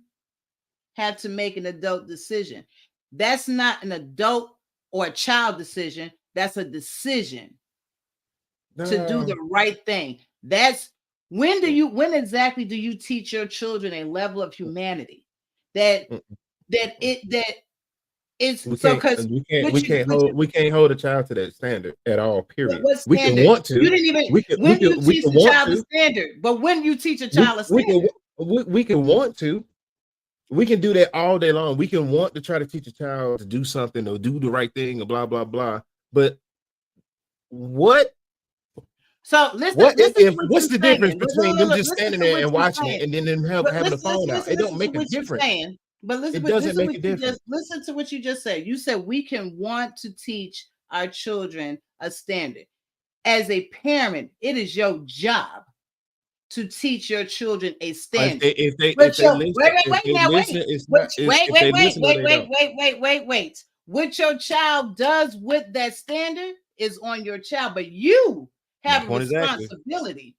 have to make an adult decision? That's not an adult or a child decision. That's a decision to do the right thing. That's when exactly do you teach your children a level of humanity that it's so because we can't hold a child to that standard at all. Period. What We can standard? want to. You didn't even when you teach the child a standard, but when you teach a child a standard, we can want to. We can do that all day long. We can want to try to teach a child to do something or do the right thing or blah blah blah. But what? So listen. What's the difference between them just standing there and watching it and then them having the phone out? It don't make a difference. But listen, it doesn't make a difference. Listen to what you just said. You said we can want to teach our children a standard. As a parent, it is your job to teach your children a standard. Wait. What your child does with that standard is on your child, but you have a responsibility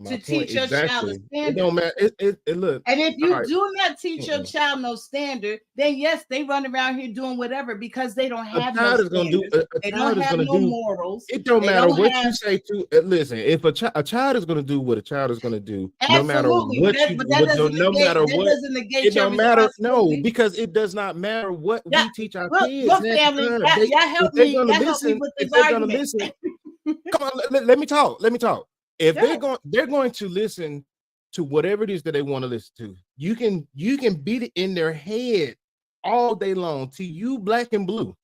to teach your child a standard. It don't matter. Look. And if you do not teach your child no standard, then yes, they run around here doing whatever because they don't have no standards. They don't have no morals. It don't matter what you say to. Listen, if a child is going to do what a child is going to do, no matter what it don't matter. No, because it does not matter what we teach our kids. Look, family, y'all help me with this argument. Come on, let me talk. If they're going to listen to whatever it is that they want to listen to, you can beat it in their head all day long to you, black and blue.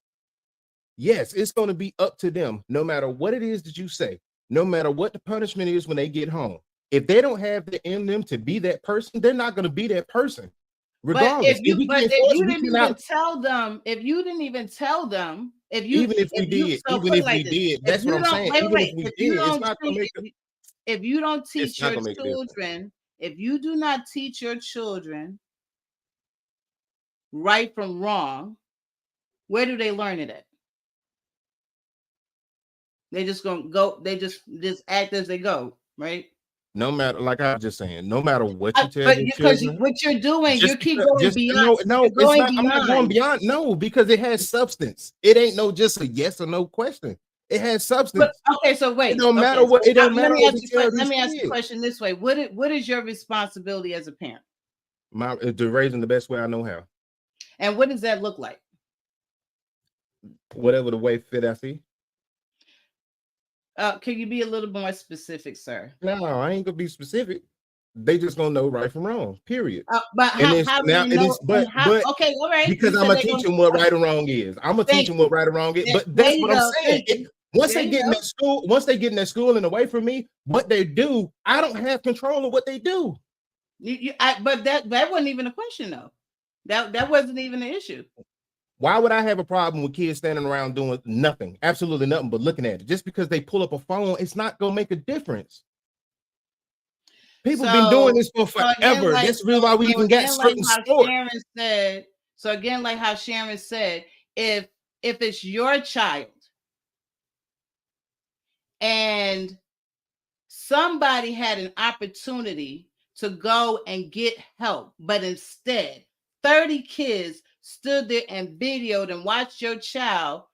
Yes, it's going to be up to them, no matter what it is that you say, no matter what the punishment is when they get home. If they don't have it in them to be that person, they're not going to be that person. Regardless, if you didn't even tell them, if you didn't even tell them, that's what I'm saying. If you don't teach your children, if you do not teach your children right from wrong, where do they learn it at? They just gonna go. They just act as they go, right? No matter, like I was just saying, no matter what you tell your children, what you're doing, you keep going beyond. No, it's not. I'm not going beyond. No, because it has substance. It ain't just a yes or no question. It has substance. Okay, so wait. It don't matter what. It don't matter. Let me ask you a question this way: What is your responsibility as a parent? To raise them the best way I know how. And what does that look like? Whatever the way fit I see. Can you be a little more specific, sir? No, I ain't gonna be specific. They just gonna know right from wrong. Period. But how do you know? Okay, all right. Because I'm gonna teach them what right and wrong is. I'm gonna teach them what right and wrong is. But that's what I'm saying. Once they get in that school and away from me, what they do, I don't have control of what they do. But that wasn't even a question, though. That wasn't even an issue. Why would I have a problem with kids standing around doing nothing, absolutely nothing, but looking at it? Just because they pull up a phone, it's not gonna make a difference. People have been doing this for forever. That's really why we even got certain sports. So again, like how Sharon said, if it's your child and somebody had an opportunity to go and get help, but instead 30 kids stood there and videoed and watched your child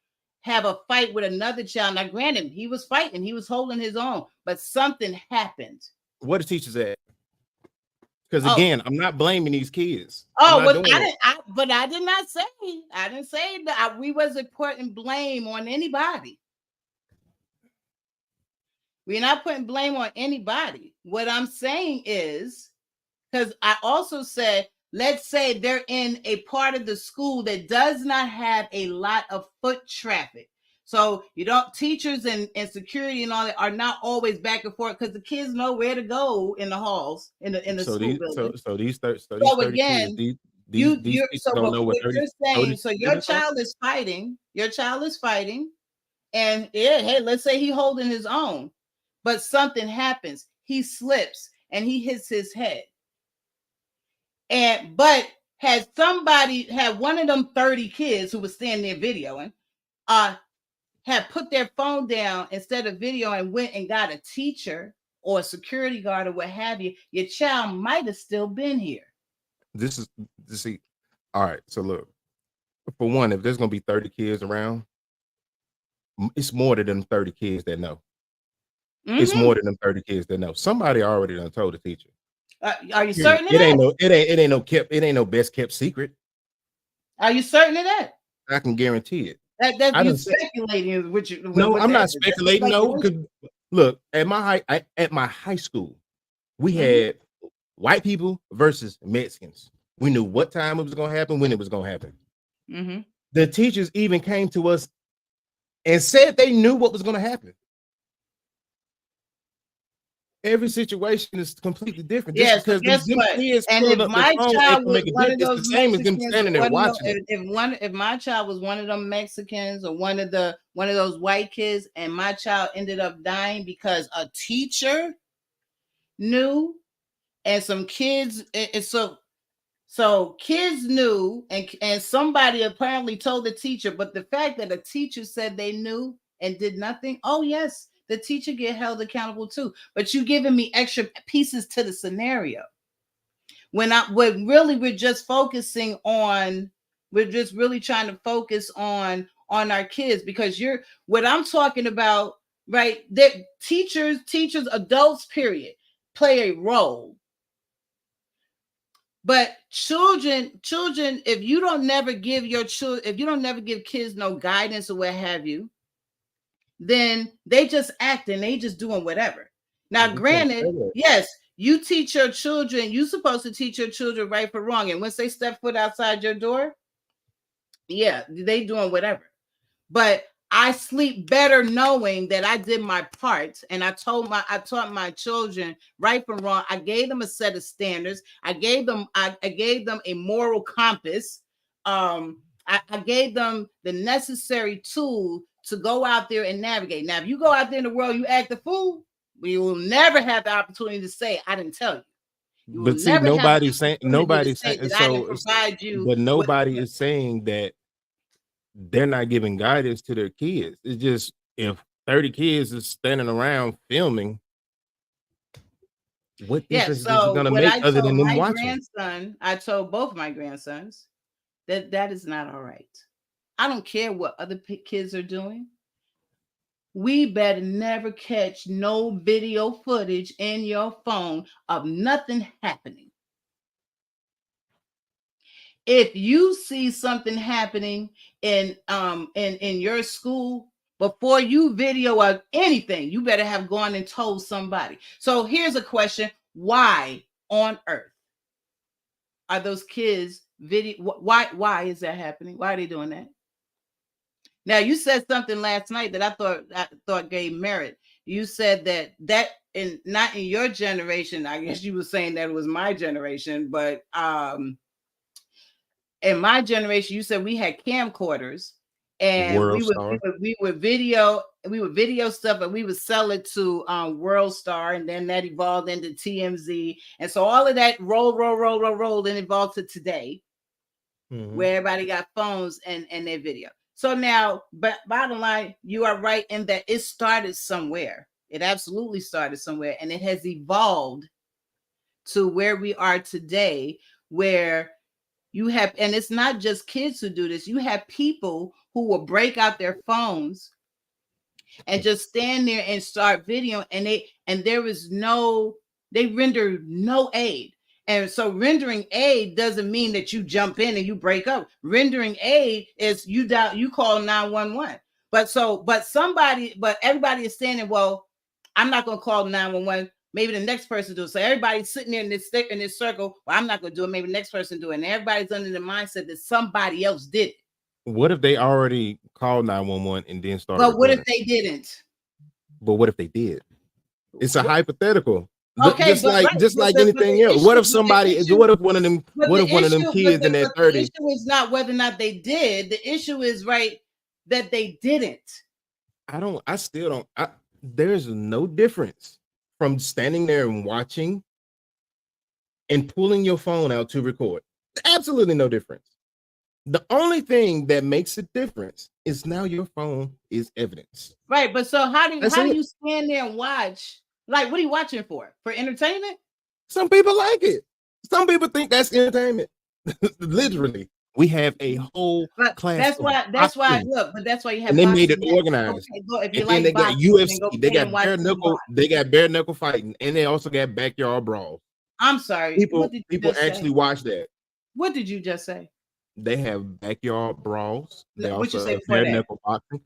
have a fight with another child. Now, granted, he was fighting, he was holding his own, but something happened. What are teachers at? Because again, I'm not blaming these kids. I did not say. I didn't say that we wasn't putting blame on anybody. We're not putting blame on anybody. What I'm saying is, because I also said, let's say they're in a part of the school that does not have a lot of foot traffic. So teachers and security and all that are not always back and forth because the kids know where to go in the halls in the school building. So these 30 again, kids, don't know what you're saying. So your child is fighting. Your child is fighting, and hey, let's say he's holding his own, but something happens. He slips and he hits his head. But had one of them 30 kids who was standing there videoing, had put their phone down instead of video and went and got a teacher or a security guard or what have you, your child might have still been here. All right. So look, for one, if there's gonna be 30 kids around, It's more than them 30 kids that know. It's Mm-hmm. more than them 30 kids that know. Somebody already done told the teacher. Are you certain of It ain't that? it ain't no best kept secret. Are you certain of that? I can guarantee it. That I you done said speculating with you no, with I'm the not evidence. That's speculating. No, because speculation. look at my high school, we Mm-hmm. had white people versus Mexicans. We knew what time it was gonna happen, when it was gonna happen. Mm-hmm. The teachers even came to us and said they knew what was gonna happen. Every situation is completely different. Just Yeah, so because guess them what? kids And pulling if up their my phone ain't child gonna was make a one difference. of It's the those same as them Mexicans or standing there one of them, watching it. if my child was one of them Mexicans or one of those white kids, and my child ended up dying because a teacher knew, and some kids, and so kids knew, and somebody apparently told the teacher, but the fact that a teacher said they knew and did nothing, oh yes, the teacher get held accountable too. But you giving me extra pieces to the scenario. When really we're just focusing on, we're just really trying to focus on our kids, because you're what I'm talking about, right? That teachers, adults, period, play a role. But children, if you don't never give your children, if you don't never give kids no guidance or what have you, then they just acting, they just doing whatever. Now, We can't say granted, that. yes, you teach your children, you're supposed to teach your children right from wrong. And once they step foot outside your door, yeah, they doing whatever. But I sleep better knowing that I did my part, and I taught my children right from wrong. I gave them a set of standards. I gave them a moral compass. I gave them the necessary tool to go out there and navigate. Now, if you go out there in the world, you act a fool, you will never have the opportunity to say, I didn't tell you. You will But see, never have the opportunity to nobody's say saying that I didn't so, provide you but with. nobody is saying that they're not giving guidance to their kids. It's just if 30 kids is standing around filming, what Yeah, difference is it so gonna what make I other told than them my watching? grandson, I told both my grandsons that is not all right. I don't care what other kids are doing. We better never catch no video footage in your phone of nothing happening. If you see something happening in your school, before you video of anything, you better have gone and told somebody. So here's a question: why on earth are those kids video? Why is that happening? Why are they doing that? Now, you said something last night that I thought gave merit. You said that in not in your generation. I guess you were saying that it was my generation, but in my generation, you said we had camcorders, and World Star. we would video stuff, and we would sell it to World Star, and then that evolved into TMZ, and so all of that rolled and evolved to today, where everybody got phones and their video. So now, but bottom line, you are right in that it started somewhere. It absolutely started somewhere, and it has evolved to where we are today, where you have, and it's not just kids who do this. You have people who will break out their phones and just stand there and start video, and they render no aid. And so rendering aid doesn't mean that you jump in and you break up. Rendering aid is you call 911. But everybody is saying, well, I'm not going to call 911. Maybe the next person do it. So everybody's sitting there in this circle. Well, I'm not going to do it. Maybe the next person do it. And everybody's under the mindset that somebody else did it. What if they already called 911 and then started But what recording? if they didn't? But what if they did? It's a hypothetical. Okay, Just like anything else. What if one of them kids in that 30? The issue is not whether or not they did. The issue is that they didn't. There's no difference from standing there and watching and pulling your phone out to record. Absolutely no difference. The only thing that makes a difference is now your phone is evidence. Right, but so how do you stand there and watch? Like, what are you watching for? For entertainment? Some people like it. Some people think that's entertainment. Literally. We have a whole But class that's of why. That's why. boxing, Look, but that's why you and have they made it boxing matches. organized. Okay, go if you And then they like got boxing, then UFC. go They pay and got watch bare some knuckle. boxing. They got bare knuckle fighting, and they also got backyard brawls. I'm sorry. What did you People just actually say? watch that. What did you just say? They have backyard brawls. They What you also say have before bare that? knuckle boxing,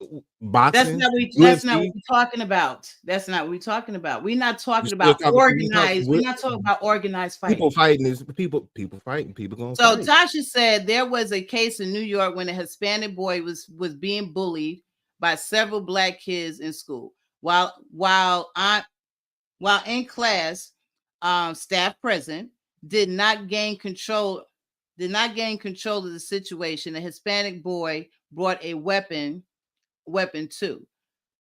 That's boxing, not what we, that's not what UFC. we're talking about. That's not what we're talking about. We're not You talking still about talking? You talk organized. We're not talking about organized people fighting. fighting is people fighting. People gonna So fight. Tasha said there was a case in New York when a Hispanic boy was being bullied by several black kids in school. While in class, staff present did not gain control of the situation. A Hispanic boy brought a weapon too.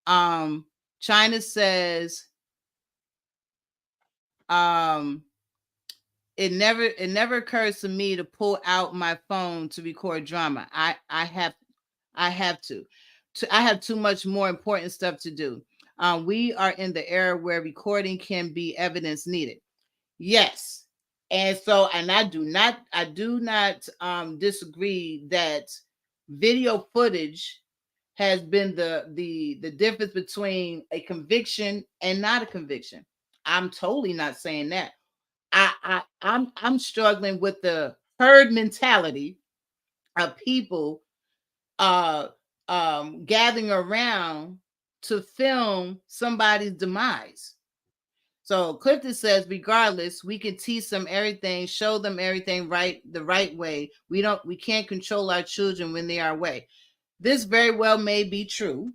China says it never occurs to me to pull out my phone to record drama. I have to. I have too much more important stuff to do. We are in the era where recording can be evidence needed. Yes. And so, and I do not disagree that video footage has been the difference between a conviction and not a conviction. I'm totally not saying that. I'm struggling with the herd mentality of people gathering around to film somebody's demise. So Clifton says, regardless, we can teach them everything, show them everything the right way. We can't control our children when they are away. This very well may be true.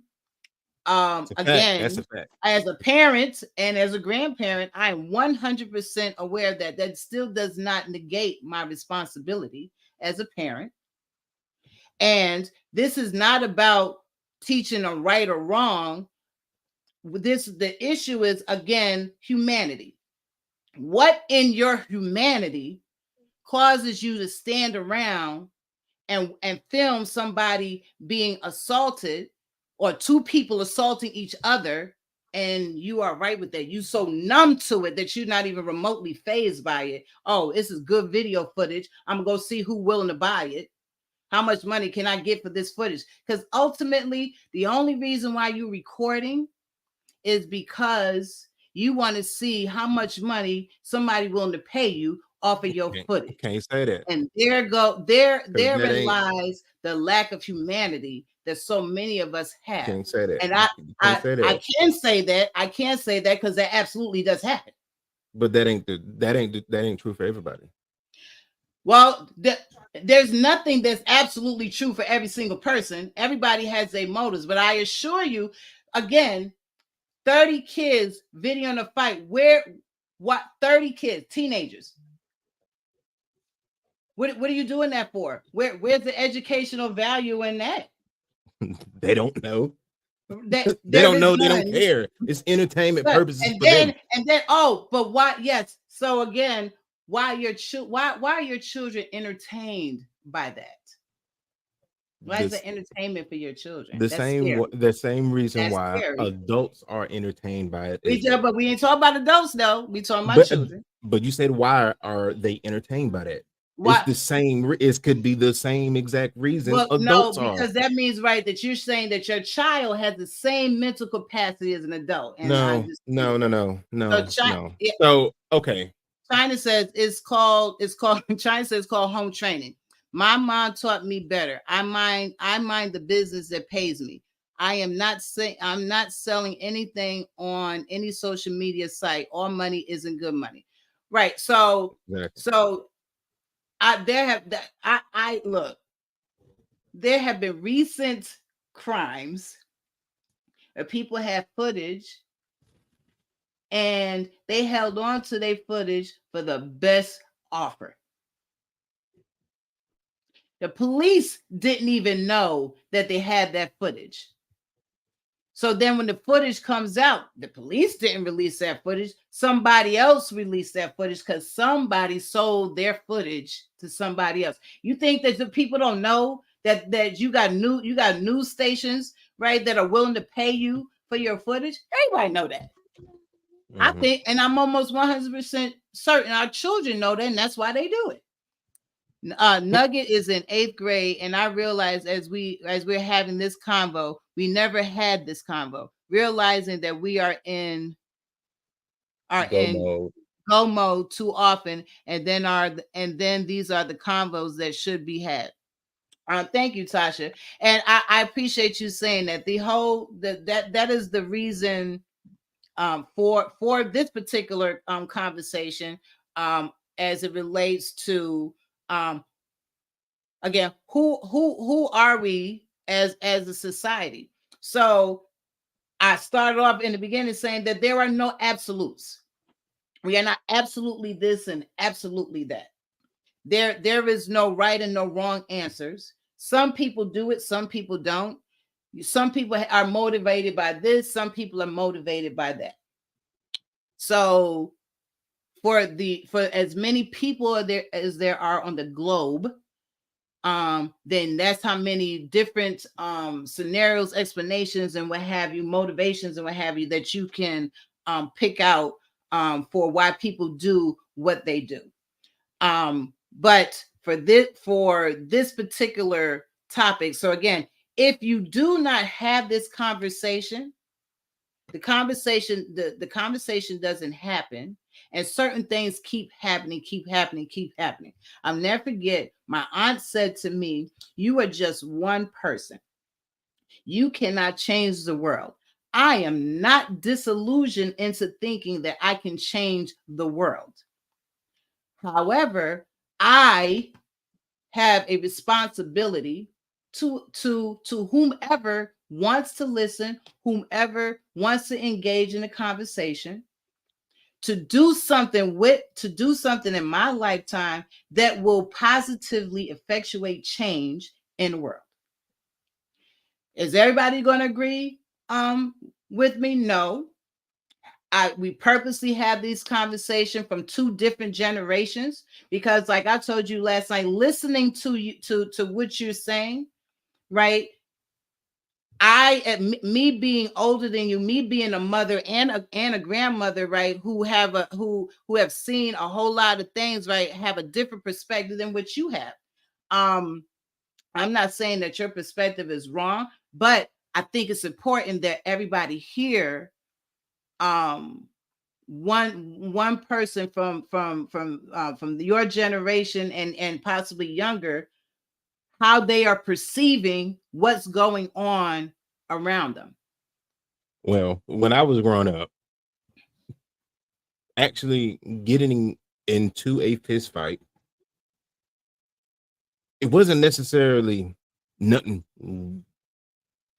That's Again, a fact. as a parent and as a grandparent, I am 100% aware that still does not negate my responsibility as a parent. And this is not about teaching them right or wrong. The issue is, again, humanity. What in your humanity causes you to stand around and film somebody being assaulted, or two people assaulting each other, and you are right with that? You so numb to it that you're not even remotely fazed by it. Oh, this is good video footage. I'm gonna go see who willing to buy it. How much money can I get for this footage? Because ultimately, the only reason why you're recording is because you want to see how much money somebody willing to pay you off of your footage. Can't say that. And therein lies the lack of humanity that so many of us have. Can't say that. And I can say that. I can say that because that absolutely does happen. But that ain't true for everybody. Well, there's nothing that's absolutely true for every single person. Everybody has their motives, but I assure you, again, 30 kids videoing a fight. 30 kids, teenagers. What are you doing that for? Where's the educational value in that? They don't know. They don't know. They don't care. It's entertainment purposes. And then but why? Yes. So again, why are your children entertained by that? Why is it entertainment for your children? The same reason That's why scary. adults are entertained by it. But we ain't talking about adults though. We talking about children. But you said, why are they entertained by that? Why? It's the same. It could be the same exact reason adults are. Because that means, right, that you're saying that your child has the same mental capacity as an adult. And no. So okay. China says it's called China says it's called home training. My mom taught me better. I mind the business that pays me. I'm not selling anything on any social media site. All money isn't good money. Right. So there have been recent crimes where people have footage and they held on to their footage for the best offer. The police didn't even know that they had that footage. So then when the footage comes out, the police didn't release that footage. Somebody else released that footage because somebody sold their footage to somebody else. You think that the people don't know that you got news stations, right, that are willing to pay you for your footage? Everybody know that. Mm-hmm. I think, and I'm almost 100% certain our children know that, and that's why they do it. Nugget is in 8th grade, and I realized as we're having this convo, we never had this convo. Realizing that we are Go in mode. go mode too often, and then these are the convos that should be had. Thank you, Tasha, and I appreciate you saying that. The whole that is the reason for this particular conversation, as it relates to um, again, who are we as a society? So I started off in the beginning saying that there are no absolutes. We are not absolutely this and absolutely that. There is no right and no wrong answers. Some people do it, some people don't. Some people are motivated by this, some people are motivated by that. So for as many people as there are on the globe, then that's how many different scenarios, explanations, and what have you, motivations and what have you, that you can pick out for why people do what they do. But for this particular topic, so again, if you do not have this conversation, the conversation doesn't happen, and certain things keep happening, keep happening, keep happening. I'll never forget, my aunt said to me, you are just one person, you cannot change the world. I am not disillusioned into thinking that I can change the world. However, I have a responsibility to whomever wants to listen, whomever wants to engage in a conversation, to do something in my lifetime that will positively effectuate change in the world. Is everybody going to agree with me? No. We purposely have these conversations from two different generations, because like I told you last night, listening to you to what you're saying, right? Me being older than you, me being a mother and a grandmother, right, who have seen a whole lot of things, right, have a different perspective than what you have. I'm not saying that your perspective is wrong, but I think it's important that everybody hear one person from your generation and possibly younger, how they are perceiving what's going on around them. Well, when I was growing up, actually getting into a fist fight, it wasn't necessarily nothing,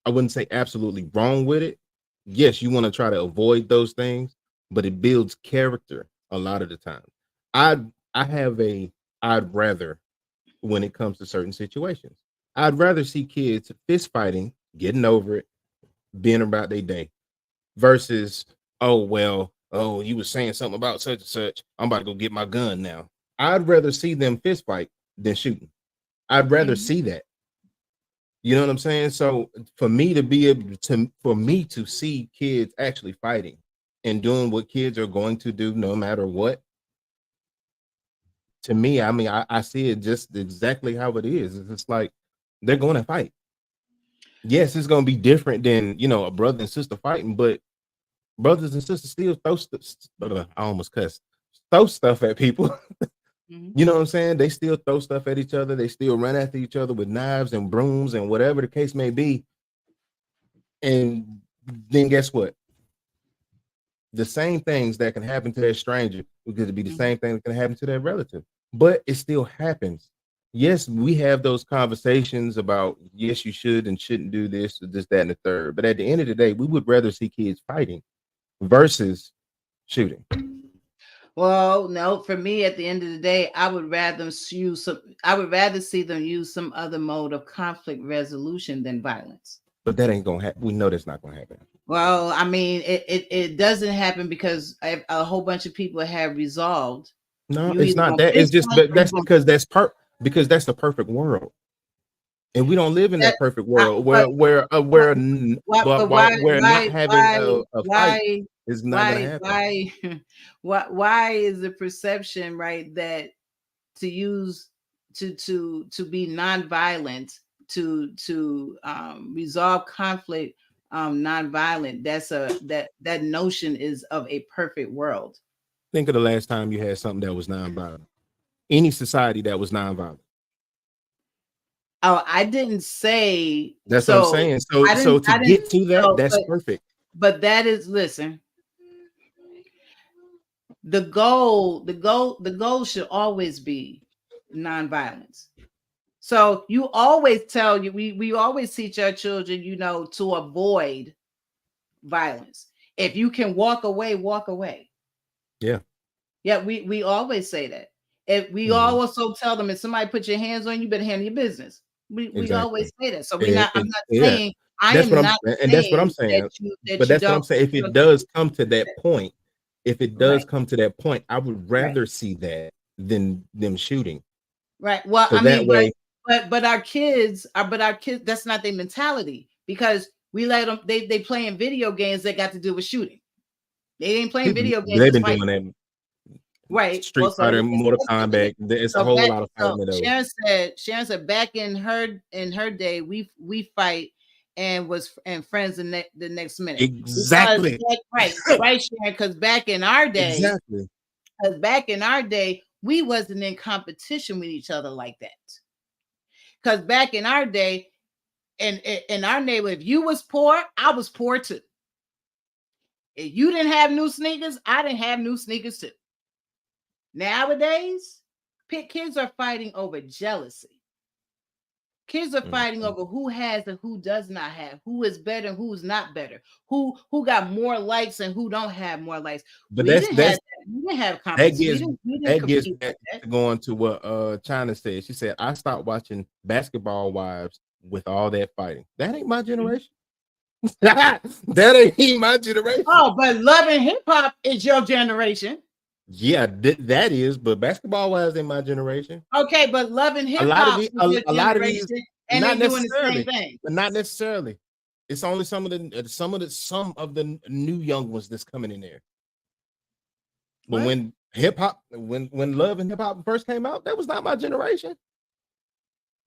I wouldn't say absolutely wrong with it. Yes, you want to try to avoid those things, but it builds character a lot of the time. I I have a I'd rather when it comes to certain situations. I'd rather see kids fist fighting, getting over it, being about their day, versus, oh well, oh, you was saying something about such and such, I'm about to go get my gun now. I'd rather see them fist fight than shooting. I'd rather Mhm. see that. You know what I'm saying? So for me to be able to, for me to see kids actually fighting and doing what kids are going to do no matter what, to me, I mean, I see it just exactly how it is. It's just like they're going to fight. Yes, it's going to be different than, a brother and sister fighting, but brothers and sisters still I almost cussed, throw stuff at people. Mhm. You know what I'm saying? They still throw stuff at each other. They still run after each other with knives and brooms and whatever the case may be. And then guess what? The same things that can happen to that stranger could be the Mhm. same thing that can happen to that relative, but it still happens. Yes, we have those conversations about yes, you should and shouldn't do this, or this, that, and the third. But at the end of the day, we would rather see kids fighting versus shooting. Well, no, for me, at the end of the day, I would rather use some. I would rather see them use some other mode of conflict resolution than violence. But that ain't gonna happen. We know that's not gonna happen. Well, I mean, it doesn't happen because a whole bunch of people have resolved. No, You it's either not gonna that. It's fist just fight or you that's gonna because that's the perfect world. And we don't live in that. that perfect I, world but but but where not having a fight why is not gonna happen. why why is the perception, right, that to use to be nonviolent, to resolve conflict nonviolent. That notion is of a perfect world. Think of the last time you had something that was nonviolent. Any society that was nonviolent. Oh, I didn't say That's what I'm so. saying. So to I didn't get to that, so, that's perfect. but that is, listen, the goal should always be nonviolence. So you always tell you we always teach our children, to avoid violence. If you can walk away, walk away. Yeah. Yeah, we always say that. If we also tell them, if somebody put your hands on you, better handle your business. We Exactly. always say that. So I'm And not yeah, saying, I that's am what I'm not and that's what I'm saying saying. that But you that's what I'm don't, saying. If it does come to that point, right, I would right, rather see that than them shooting. right. Well, So I that mean, but way, but our kids are, that's not their mentality, because we let them, they playing video games that got to do with shooting. They ain't playing video games they've that's been fighting. doing that. Right. Street Well, so Fighter, Mortal Kombat. It's a whole lot of fighting of those. Sharon said back in her day, we fight and friends the next minute. Because Exactly. right, Sharon, because back in our day, Exactly. we wasn't in competition with each other like that. Because back in our day, in our neighborhood, if you was poor, I was poor too. If you didn't have new sneakers, I didn't have new sneakers too. Nowadays, kids are fighting over jealousy. Kids are fighting over who has and who does not have, who is better and who's not better, who got more likes and who don't have more likes. But We didn't have that's that. We didn't have that competition. We didn't gets compete back like that. to going to what China said. She said, I stopped watching Basketball Wives with all that fighting. That ain't my generation. That ain't my generation. Oh, but Love and Hip Hop is your generation. Yeah, that is, but Basketball Wives ain't my generation. Okay, but Love and A Hip lot of Hop these, is your a lot of these, generation, and not they doing the same necessarily, thing. but not necessarily. It's only some of the new young ones that's coming in there. But What? when hip hop, when Love and Hip Hop first came out, that was not my generation.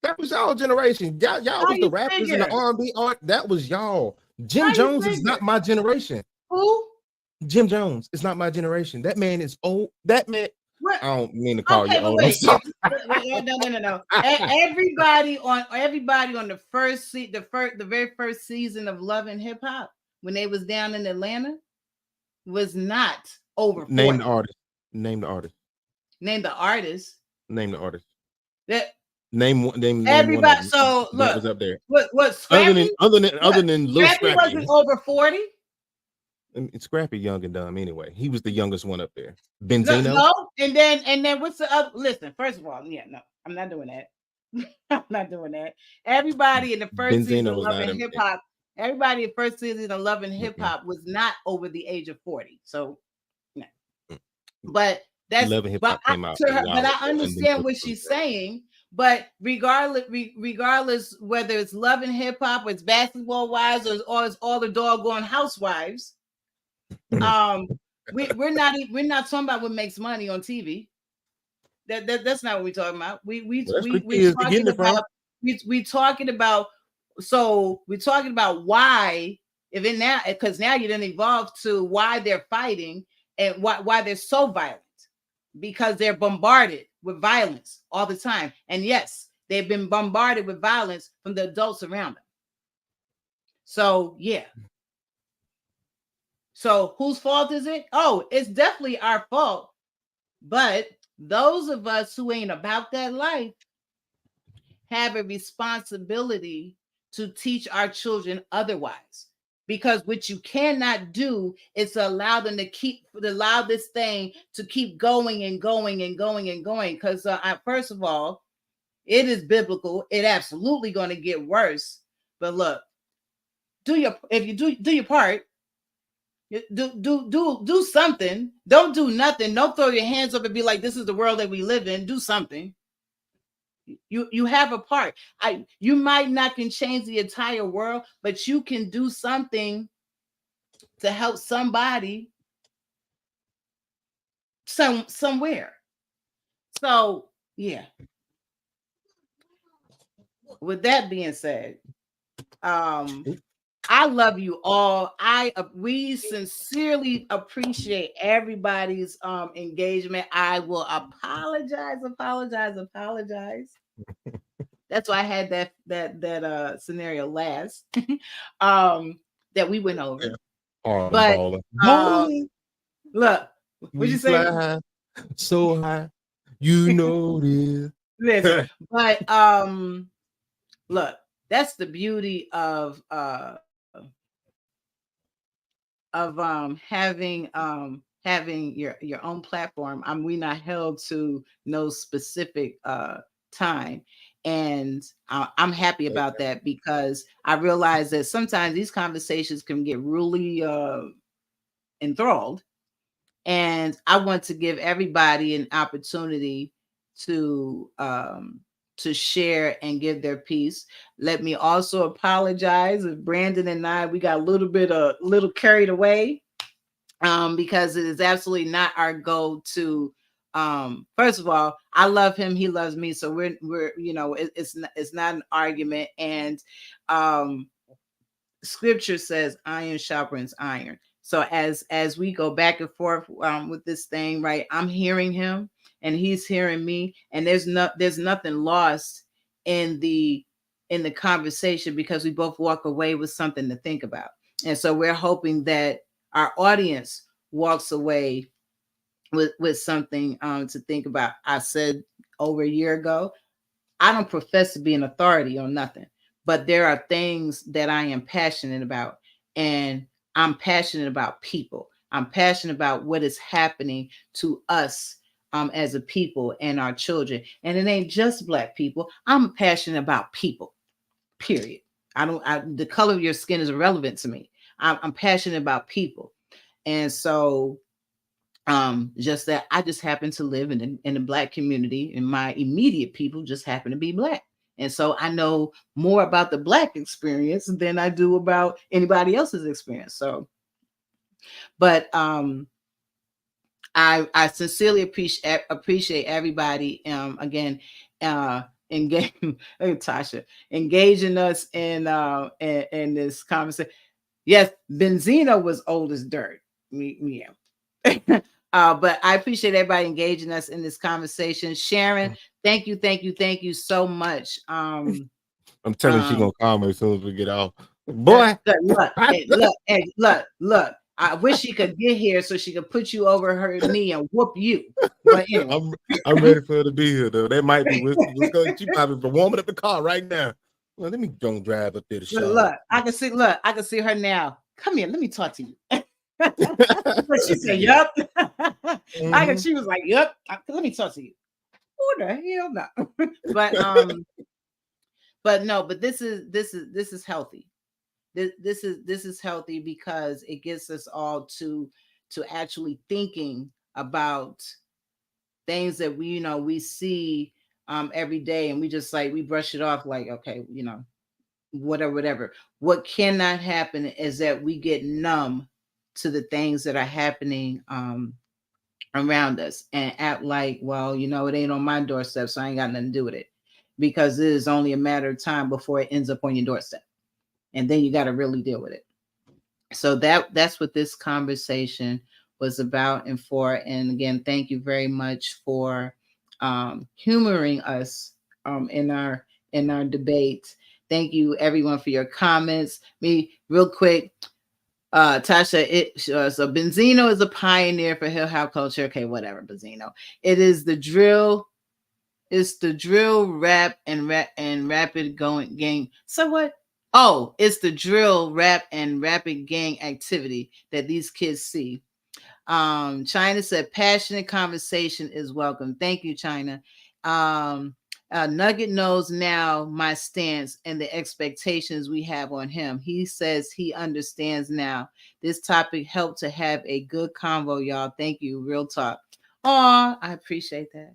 That was y'all generation. Y'all How was the you rappers and the figure? R&B art. That was y'all. Jim How you Jones is figure? not my generation. Who? Jim Jones is not my generation. That man is old. That man, What? I don't mean to call you Okay, but old. I'm wait. sorry. No. Everybody on the the very first season of Love and Hip Hop, when they was down in Atlanta, was not over Name 40. the artist. Name the artist. Name the artist. Name the artist. That Name one. Name one of everybody. them So that look, was up there. what Other Scrappy? than other than Lil Scrappy Scrappy. wasn't over 40. Scrappy young and dumb anyway. He was the youngest one up there. No, Benzino. no. And then what's the other? Listen, first of all, yeah, no, I'm not doing that. I'm not doing that. Everybody in the first season Benzino of was Love not and in Hip there. Hop, everybody in the first season of Love and Hip Mm-mm. Hop was not over the age of 40. So, no. Mm. But that's Love and Hip but Hop came out to a her, but while I ago, and them understand what jokers was she's there. saying. But regardless whether it's Love and Hip Hop, or it's Basketball Wives, or it's all the doggone housewives, we're not talking about what makes money on TV. That's not what we're talking about. Well, that's where kids be getting it from. We talking about we're talking about why, if it now, because now you didn't evolve to why they're fighting and why they're so violent, because they're bombarded with violence all the time. And yes, they've been bombarded with violence from the adults around them. So yeah. So whose fault is it? Oh, it's definitely our fault. But those of us who ain't about that life have a responsibility to teach our children otherwise. Because what you cannot do is to allow them to allow this thing to keep going and going and going and going. Because first of all, it is biblical. It absolutely going to get worse. But look, if you do your part, do something. Don't do nothing. Don't throw your hands up and be like, this is the world that we live in. Do something. You have a part. You might not can change the entire world, but you can do something to help somebody somewhere. So yeah. with that being said, I love you all. We sincerely appreciate everybody's engagement. I will apologize. That's why I had that scenario last that we went over. Harlem But baller. uh Boom. look, what We you say? fly so high. You know this. Listen, but look, that's the beauty of having your own platform. We not held to no specific time, and I'm happy about that because I realize that sometimes these conversations can get really enthralled, and I want to give everybody an opportunity to share and give their piece. Let me also apologize if Brandon and I we got a little carried away, because it is absolutely not our goal to first of all, I love him, he loves me, so we're it's not an argument, and um scripture says iron sharpens iron. So as we go back and forth with this thing, right, I'm hearing him and he's hearing me, and there's nothing lost in the conversation because we both walk away with something to think about. And so we're hoping that our audience walks away with something to think about. I said over a year ago, I don't profess to be an authority on nothing, but there are things that I am passionate about. And I'm passionate about people. I'm passionate about what is happening to us as a people and our children. And it ain't just Black people. I'm passionate about people, period. The color of your skin is irrelevant to me. I'm passionate about people. And so just that I just happen to live in the Black community, and my immediate people just happen to be Black, and so I know more about the Black experience than I do about anybody else's experience. So but I sincerely appreciate everybody again engage Tasha engaging us in this conversation. Yes, Benzino was old as dirt. Yeah. But I appreciate everybody engaging us in this conversation. Sharon, thank you so much. I'm telling you, she Um, gonna call me as soon as we get off. Boy, look. I wish she could get here so she could put you over her knee and whoop you. But anyway, I'm ready for her to be here though. That might be what's going. She probably warming up the car right now. Well, let me don't drive up there to Charlotte. I can see her now. Come here, let me talk to you. But she said, "Yup." She was like, "Yup." Let me talk to you. Who the hell no? But no. But this is healthy. This is healthy because it gets us all to actually thinking about things that we see every day, and we just like we brush it off like, okay, whatever. What cannot happen is that we get numb to the things that are happening around us and act like, well, it ain't on my doorstep, so I ain't got nothing to do with it, because it is only a matter of time before it ends up on your doorstep, and then you got to really deal with it. So that's what this conversation was about and for. And again, thank you very much for humoring us in our debate. Thank you everyone for your comments. Me real quick, Tasha, so Benzino is a pioneer for hip hop culture. Okay, whatever, Benzino. It is the drill. It's the drill, rap, and rapid going gang. So what? Oh, it's the drill, rap, and rapid gang activity that these kids see. China said passionate conversation is welcome. Thank you, China. Um, Nugget knows now my stance and the expectations we have on him. He says he understands now. This topic helped to have a good convo, y'all. Thank you. Real talk. Oh, I appreciate that.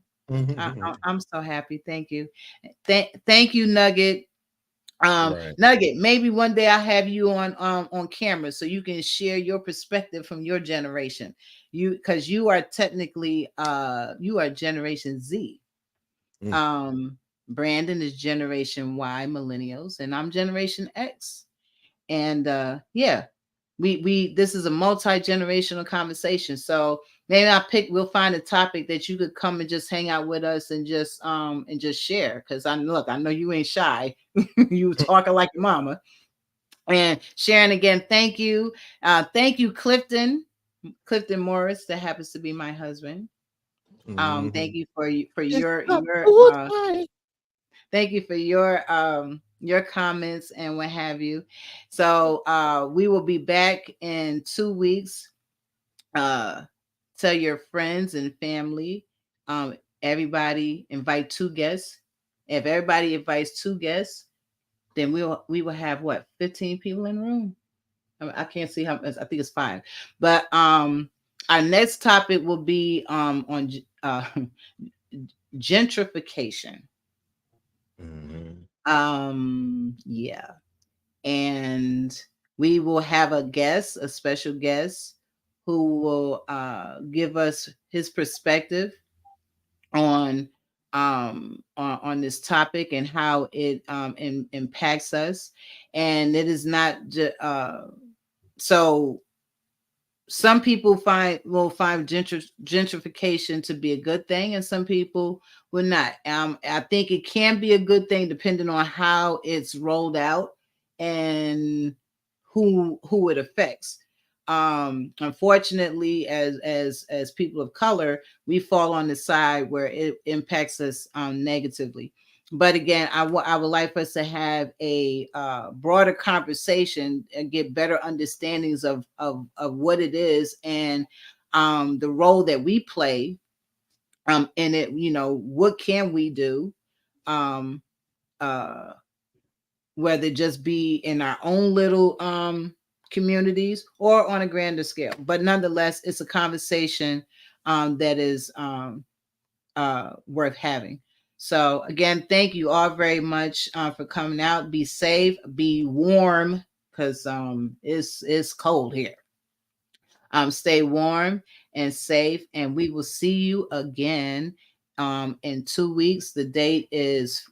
I'm so happy. Thank you. Thank you, Nugget. Right. Nugget, maybe one day I'll have you on camera so you can share your perspective from your generation. Because you are technically you are Generation Z. Mm. Brandon is Generation Y millennials, and I'm Generation X. And yeah, we this is a multi-generational conversation. So maybe we'll find a topic that you could come and just hang out with us and just share. Because I know you ain't shy. You talking like your mama. And Sharon, again, thank you. Thank you, Clifton Morris, that happens to be my husband. Thank Mhm. you for It's not your okay. thank you for your comments and what have you. So we will be back in 2 weeks. Uh Tell your friends and family. Everybody invite two guests. If everybody invites two guests, then we will have what, 15 people in the room. I can't see how. I think it's five. But our next topic will be on gentrification. Mhm. Yeah, and we will have a guest, a special guest, who will give us his perspective on on this topic and how it impacts us. And it is not just so some people will find gentrification to be a good thing, and some people will not. I think it can be a good thing depending on how it's rolled out and who it affects. Unfortunately, as people of color, we fall on the side where it impacts us negatively. But again, I would like for us to have a broader conversation and get better understandings of what it is and the role that we play in it. You know, what can we do? Um, uh, Whether it just be in our own little communities or on a grander scale. But nonetheless, it's a conversation that is worth having. So again, thank you all very much for coming out. Be safe, be warm, because it's cold here. Stay warm and safe, and we will see you again in 2 weeks. The date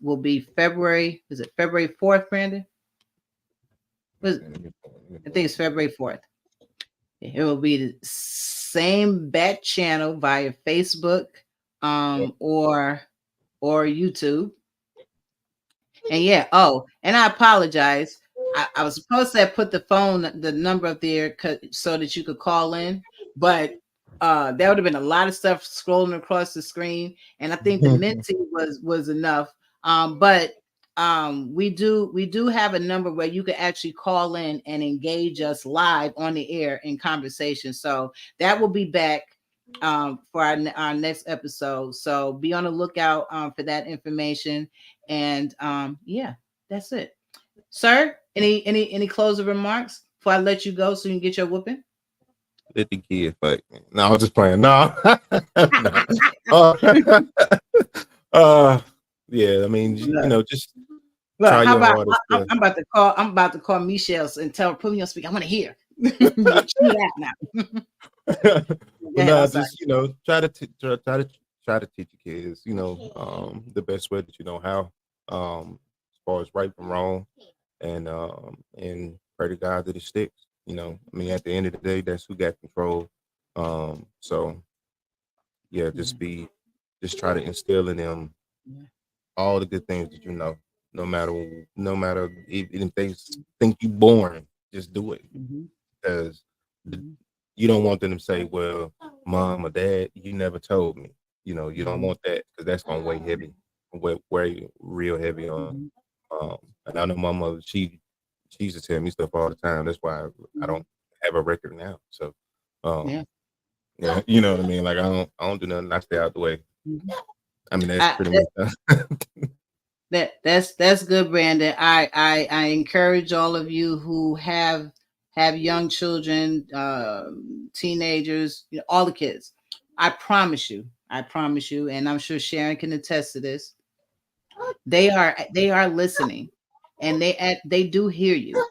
will be February. Is it February 4th, Brandon? I think it's February 4th. It will be the same bat channel via Facebook Yep. or YouTube. And yeah, oh, and I apologize. I was supposed to have put the number up there so that you could call in, but there would have been a lot of stuff scrolling across the screen, and I think the Minty was enough. But we do have a number where you can actually call in and engage us live on the air in conversation. So that will be back for our next episode. So be on the lookout for that information. And yeah, that's it. Sir, any closing remarks before I let you go so you can get your whooping? Let the kid fight. No, I'm just playing. No, no. Uh, uh, yeah. I mean, Look, just look, try how your about hardest to. I'm about to call Michelle and tell her, put me on speaker. I want to hear. She out now. But Go ahead. I'm no, sorry. just try to try to teach your kids, the best way that you know how, as far as right from wrong, and pray to God that it sticks. I mean, at the end of the day, that's who got control. So yeah, just try to instill in them Yeah. all the good things that no matter if they think you boring, just do it Mhm. because Mhm. you don't want them to say, "Well, mom or dad, you never told me." You don't Mhm. want that because that's gonna weigh real heavy on. Mhm. And I know my mother, she used to tell me stuff all the time. That's why I Mhm. don't have a record now. So, um, Yeah. yeah, you know what I mean. Like I don't do nothing. I stay out the way. Mhm. I mean, that's I, pretty much. that's good, Brandon. I encourage all of you who have young children, teenagers, all the kids. I promise you, and I'm sure Sharon can attest to this. They are listening, and they do hear you.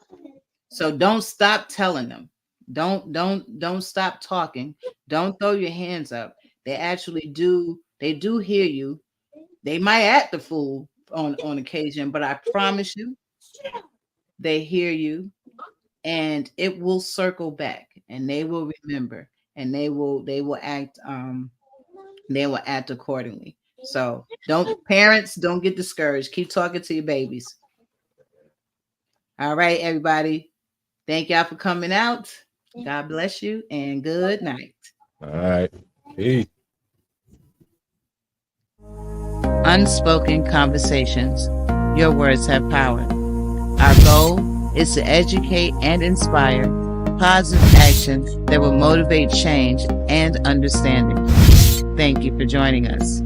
So don't stop telling them. Don't stop talking. Don't throw your hands up. They actually do. They do hear you. They might act the fool, on occasion, but I promise you, they hear you, and it will circle back, and they will remember, and they will act accordingly. So parents don't get discouraged. Keep talking to your babies. All right, everybody. Thank y'all for coming out. God bless you and good night. All right. Peace. Unspoken conversations. Your words have power. Our goal is to educate and inspire positive action that will motivate change and understanding. Thank you for joining us.